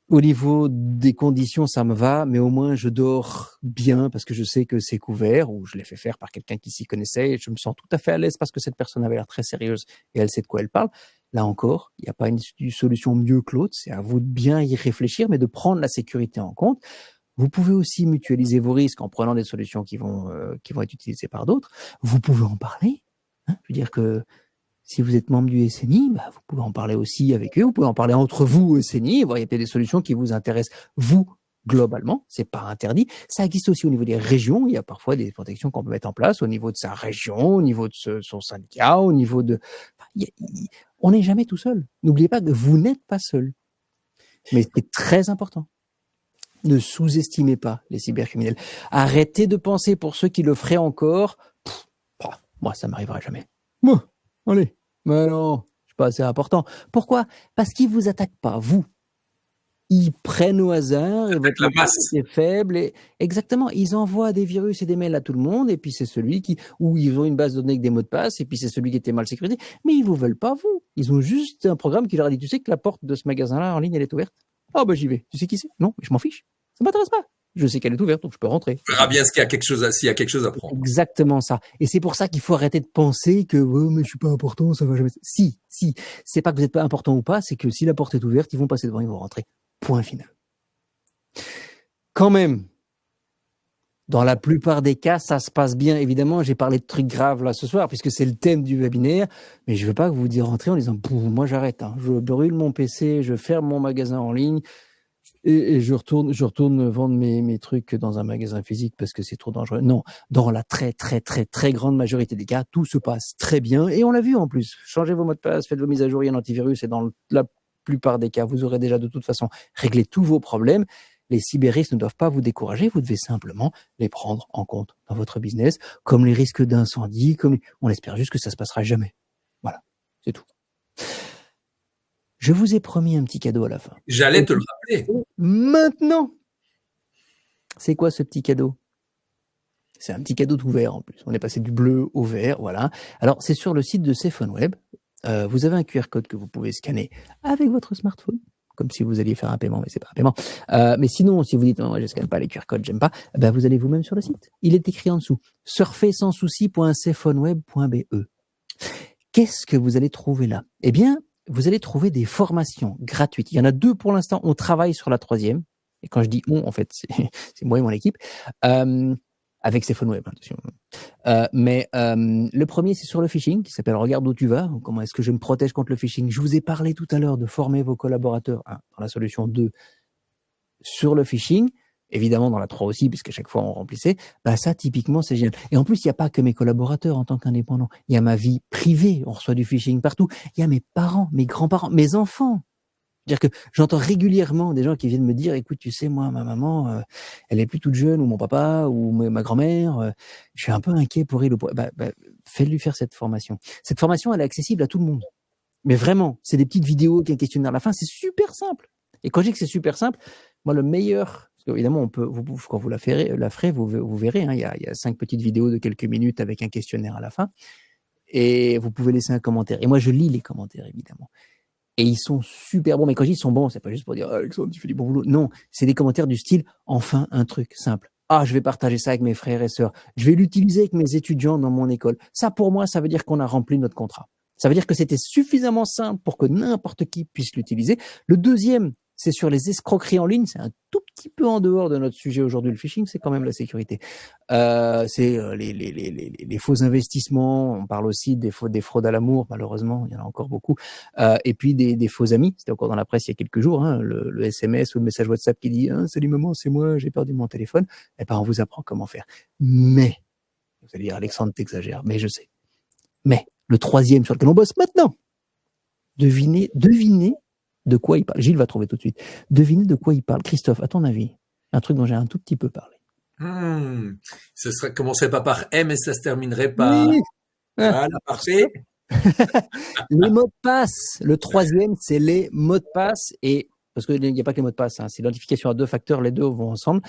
au niveau des conditions, ça me va, mais au moins je dors bien parce que je sais que c'est couvert, ou je l'ai fait faire par quelqu'un qui s'y connaissait et je me sens tout à fait à l'aise parce que cette personne avait l'air très sérieuse et elle sait de quoi elle parle. Là encore, il n'y a pas une solution mieux que l'autre, c'est à vous de bien y réfléchir, mais de prendre la sécurité en compte. Vous pouvez aussi mutualiser vos risques en prenant des solutions qui vont être utilisées par d'autres. Vous pouvez en parler. Hein, je veux dire que si vous êtes membre du SNI, vous pouvez en parler aussi avec eux, vous pouvez en parler entre vous au SNI, voir il y a peut-être des solutions qui vous intéressent, vous, globalement, c'est pas interdit. Ça existe aussi au niveau des régions, il y a parfois des protections qu'on peut mettre en place au niveau de sa région, au niveau de son syndicat, au niveau de... on n'est jamais tout seul. N'oubliez pas que vous n'êtes pas seul. Mais c'est très important. Ne sous-estimez pas les cybercriminels. Arrêtez de penser, pour ceux qui le feraient encore, moi, ça m'arrivera jamais. Moi, allez. Mais non, c'est pas assez important. Pourquoi? Parce qu'ils vous attaquent pas, vous. Ils prennent au hasard et votre masse est faible. Et exactement, ils envoient des virus et des mails à tout le monde et puis c'est celui où ils ont une base de données avec des mots de passe et puis c'est celui qui était mal sécurisé. Mais ils vous veulent pas, vous. Ils ont juste un programme qui leur a dit, tu sais que la porte de ce magasin-là en ligne, elle est ouverte? J'y vais. Tu sais qui c'est? Non, je m'en fiche. Ça m'intéresse pas. Je sais qu'elle est ouverte, donc je peux rentrer. On verra bien s'il y a quelque chose à prendre. Exactement ça. Et c'est pour ça qu'il faut arrêter de penser que mais je suis pas important, ça va jamais. Si. C'est pas que vous n'êtes pas important ou pas, c'est que si la porte est ouverte, ils vont passer devant, ils vont rentrer. Point final. Quand même, dans la plupart des cas, ça se passe bien. Évidemment, j'ai parlé de trucs graves là ce soir, puisque c'est le thème du webinaire, mais je veux pas que vous y rentrez en disant, moi j'arrête, hein. Je brûle mon PC, je ferme mon magasin en ligne, et je retourne vendre mes trucs dans un magasin physique parce que c'est trop dangereux. Non, dans la très très très très grande majorité des cas, tout se passe très bien et on l'a vu en plus. Changez vos mots de passe, faites vos mises à jour, il y a un antivirus et dans la plupart des cas, vous aurez déjà de toute façon réglé tous vos problèmes. Les cyberrisques ne doivent pas vous décourager, vous devez simplement les prendre en compte dans votre business, comme les risques d'incendie, on espère juste que ça se passera jamais. Voilà, c'est tout. Je vous ai promis un petit cadeau à la fin. J'allais te le rappeler. Maintenant, c'est quoi ce petit cadeau? C'est un petit cadeau tout vert en plus. On est passé du bleu au vert, voilà. Alors, c'est sur le site de CPhoneWeb. Vous avez un QR code que vous pouvez scanner avec votre smartphone, comme si vous alliez faire un paiement, mais c'est pas un paiement. Mais sinon, si vous dites non, je scanne pas les QR codes, j'aime pas, ben vous allez vous-même sur le site. Il est écrit en dessous surfersansouci.cphoneweb.be. Qu'est-ce que vous allez trouver là? Eh bien, vous allez trouver des formations gratuites. Il y en a 2 pour l'instant. On travaille sur la 3e. Et quand je dis on, en fait, c'est moi et mon équipe. Avec CPhoneWeb, attention. Le premier, c'est sur le phishing, qui s'appelle Regarde où tu vas. Comment est-ce que je me protège contre le phishing? Je vous ai parlé tout à l'heure de former vos collaborateurs, dans la solution 2, sur le phishing. Évidemment, dans la 3 aussi, puisqu'à chaque fois on remplissait. Ça, typiquement, c'est génial. Et en plus, il n'y a pas que mes collaborateurs en tant qu'indépendants. Il y a ma vie privée. On reçoit du phishing partout. Il y a mes parents, mes grands-parents, mes enfants. C'est-à-dire que j'entends régulièrement des gens qui viennent me dire, écoute, tu sais, moi, ma maman, elle est plus toute jeune, ou mon papa, ou ma grand-mère, je suis un peu inquiet pour elle. Fais-lui faire cette formation. Cette formation, elle est accessible à tout le monde. Mais vraiment, c'est des petites vidéos avec un questionnaire à la fin, c'est super simple. Et quand je dis que c'est super simple, moi, le meilleur, parce qu'évidemment, quand vous la ferez, vous verrez, il y a 5 petites vidéos de quelques minutes avec un questionnaire à la fin. Et vous pouvez laisser un commentaire. Et moi, je lis les commentaires, évidemment. Et ils sont super bons. Mais quand je dis ils sont bons, c'est pas juste pour dire Alexandre, tu fais du bon boulot. Non, c'est des commentaires du style enfin un truc simple. Je vais partager ça avec mes frères et sœurs. Je vais l'utiliser avec mes étudiants dans mon école. Ça, pour moi, ça veut dire qu'on a rempli notre contrat. Ça veut dire que c'était suffisamment simple pour que n'importe qui puisse l'utiliser. Le deuxième, c'est sur les escroqueries en ligne. C'est un tout petit peu en dehors de notre sujet aujourd'hui. Le phishing, c'est quand même la sécurité. C'est les faux investissements. On parle aussi des fraudes à l'amour. Malheureusement, il y en a encore beaucoup. Et puis des faux amis. C'était encore dans la presse il y a quelques jours. Le SMS ou le message WhatsApp qui dit salut maman, c'est moi, j'ai perdu mon téléphone. On vous apprend comment faire. Mais vous allez dire Alexandre, t'exagères. Mais je sais. Mais le troisième sur lequel on bosse maintenant. Devinez de quoi il parle. Gilles va trouver tout de suite. Devinez de quoi il parle. Christophe, à ton avis, un truc dont j'ai un tout petit peu parlé. Ce commencerait pas par M et ça se terminerait par... Oui. Voilà, parfait. Les mots de passe. Le troisième, c'est les mots de passe. Et parce qu'il n'y a pas que les mots de passe, c'est l'identification à 2 facteurs. Les deux vont ensemble.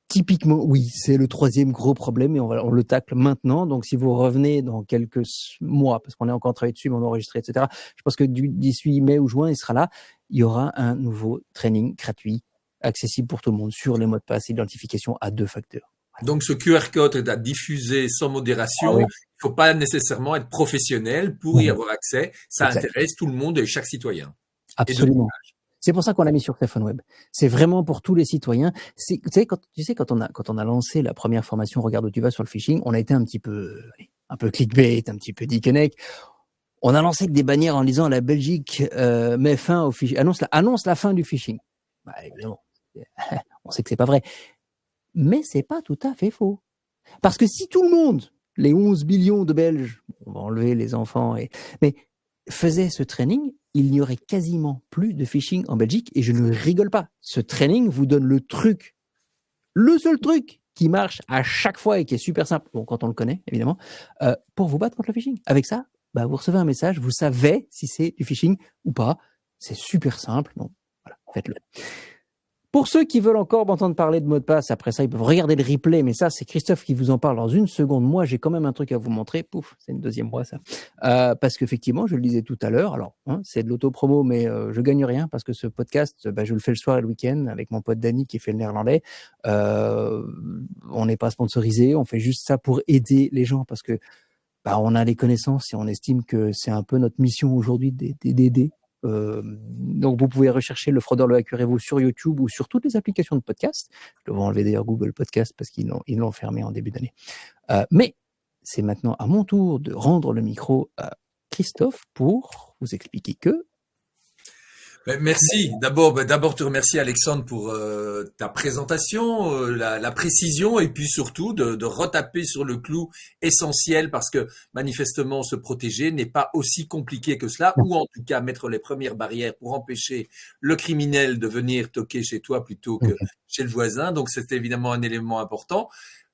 Typiquement, oui, c'est le troisième gros problème et on le tacle maintenant. Donc, si vous revenez dans quelques mois, parce qu'on est encore en train dessus, mais on a enregistré, etc. Je pense que d'ici mai ou juin, il sera là. Il y aura un nouveau training gratuit, accessible pour tout le monde sur les mots de passe, identification à 2 facteurs. Donc, ce QR code est à diffuser sans modération. Oui. Il ne faut pas nécessairement être professionnel pour y avoir accès. Ça intéresse tout le monde et chaque citoyen. Absolument. C'est pour ça qu'on l'a mis sur CPhoneWeb. C'est vraiment pour tous les citoyens. Quand on a lancé la première formation Regarde où tu vas sur le phishing, on a été un peu clickbait, un petit peu dickeneck. On a lancé que des bannières en disant la Belgique met fin au phishing, annonce la fin du phishing. Évidemment, on sait que c'est pas vrai. Mais c'est pas tout à fait faux. Parce que si tout le monde, les 11 millions de Belges, on va enlever les enfants, mais faisait ce training, il n'y aurait quasiment plus de phishing en Belgique et je ne rigole pas. Ce training vous donne le seul truc qui marche à chaque fois et qui est super simple, quand on le connaît évidemment, pour vous battre contre le phishing. Avec ça, vous recevez un message, vous savez si c'est du phishing ou pas. C'est super simple, donc voilà, faites-le. Pour ceux qui veulent encore m'entendre parler de mots de passe, après ça, ils peuvent regarder le replay, mais ça, c'est Christophe qui vous en parle dans une seconde. Moi, j'ai quand même un truc à vous montrer. Pouf, c'est une deuxième fois, ça. Parce qu'effectivement, je le disais tout à l'heure, alors, c'est de l'auto-promo, mais je gagne rien parce que ce podcast, je le fais le soir et le week-end avec mon pote Danny qui fait le néerlandais. On n'est pas sponsorisé, on fait juste ça pour aider les gens parce que on a les connaissances et on estime que c'est un peu notre mission aujourd'hui d'aider. Donc vous pouvez rechercher Le Fraudeur, le hacker et vous sur YouTube ou sur toutes les applications de podcast. Je vais enlever d'ailleurs Google Podcast parce qu'ils l'ont fermé en début d'année. Mais c'est maintenant à mon tour de rendre le micro à Christophe pour vous expliquer que... Merci. D'abord te remercier Alexandre pour ta présentation, la précision et puis surtout de retaper sur le clou essentiel parce que manifestement se protéger n'est pas aussi compliqué que cela ou en tout cas mettre les premières barrières pour empêcher le criminel de venir toquer chez toi plutôt que chez le voisin. Donc c'est évidemment un élément important.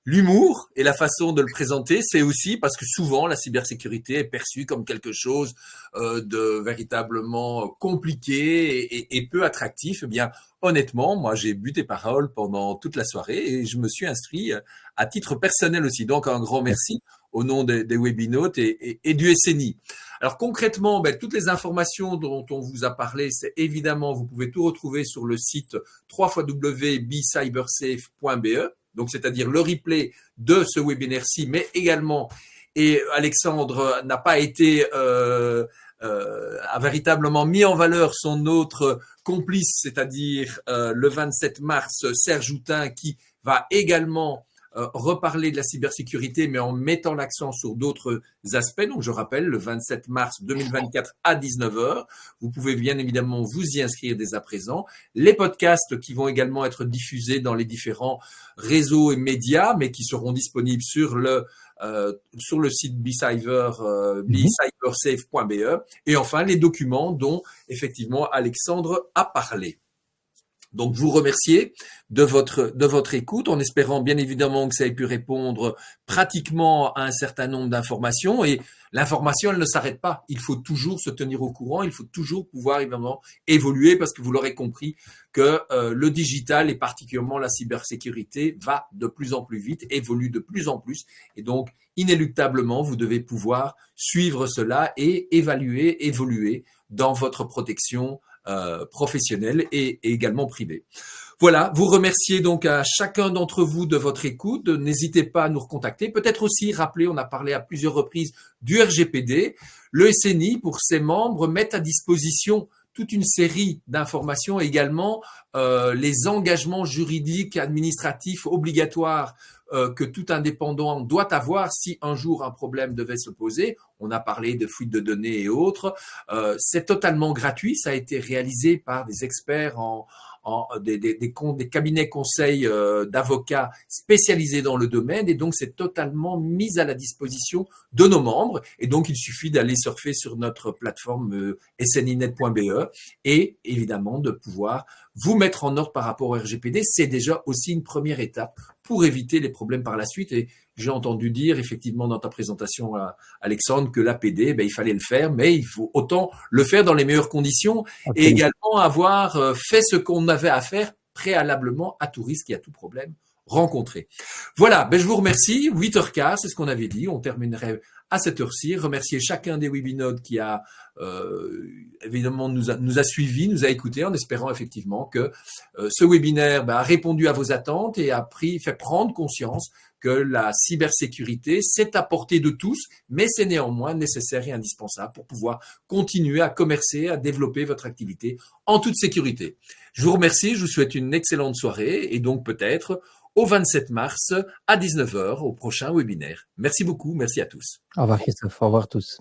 l'humour et la façon de le présenter, c'est aussi parce que souvent la cybersécurité est perçue comme quelque chose de véritablement compliqué et peu attractif. Eh bien, honnêtement, moi, j'ai bu tes paroles pendant toute la soirée et je me suis inscrit à titre personnel aussi. Donc, un grand merci au nom des Webinotes et du SNI. Alors concrètement, toutes les informations dont on vous a parlé, c'est évidemment, vous pouvez tout retrouver sur le site www.bcybersafe.be. Donc, c'est-à-dire le replay de ce webinaire-ci, mais également, et Alexandre n'a pas été, a véritablement mis en valeur son autre complice, c'est-à-dire le 27 mars, Serge Houtin, qui va également reparler de la cybersécurité, mais en mettant l'accent sur d'autres aspects. Donc, je rappelle, le 27 mars 2024 à 19h. Vous pouvez bien évidemment vous y inscrire dès à présent. Les podcasts qui vont également être diffusés dans les différents réseaux et médias, mais qui seront disponibles sur le site bcybersafe.be. Et enfin, les documents dont effectivement Alexandre a parlé. Donc, vous remercier de votre écoute, en espérant bien évidemment que ça ait pu répondre pratiquement à un certain nombre d'informations. Et l'information, elle ne s'arrête pas. Il faut toujours se tenir au courant. Il faut toujours pouvoir évidemment évoluer, parce que vous l'aurez compris que le digital et particulièrement la cybersécurité va de plus en plus vite, évolue de plus en plus. Et donc, inéluctablement, vous devez pouvoir suivre cela et évaluer, évoluer dans votre protection professionnelle et également privée. Voilà, vous remerciez donc à chacun d'entre vous de votre écoute. N'hésitez pas à nous recontacter. Peut-être aussi rappeler, on a parlé à plusieurs reprises du RGPD. Le SNI, pour ses membres, met à disposition toute une série d'informations, également les engagements juridiques, administratifs obligatoires que tout indépendant doit avoir si un jour un problème devait se poser. On a parlé de fuite de données et autres. C'est totalement gratuit. Ça a été réalisé par des experts des cabinets conseils d'avocats spécialisés dans le domaine, et donc c'est totalement mis à la disposition de nos membres. Et donc il suffit d'aller surfer sur notre plateforme sninet.be et évidemment de pouvoir vous mettre en ordre par rapport au RGPD. C'est déjà aussi une première étape pour éviter les problèmes par la suite. Et j'ai entendu dire effectivement dans ta présentation, Alexandre, que l'APD, il fallait le faire, mais il faut autant le faire dans les meilleures conditions et également avoir fait ce qu'on avait à faire préalablement à tout risque et à tout problème rencontré. Voilà, je vous remercie. 8h15, c'est ce qu'on avait dit. On terminerait à cette heure-ci. Remercier chacun des webinodes qui a évidemment nous a suivis, nous a écoutés, en espérant effectivement que ce webinaire a répondu à vos attentes et fait prendre conscience que la cybersécurité, c'est à portée de tous, mais c'est néanmoins nécessaire et indispensable pour pouvoir continuer à commercer, à développer votre activité en toute sécurité. Je vous remercie, je vous souhaite une excellente soirée et donc peut-être au 27 mars à 19h au prochain webinaire. Merci beaucoup, merci à tous. Au revoir Christophe, au revoir tous.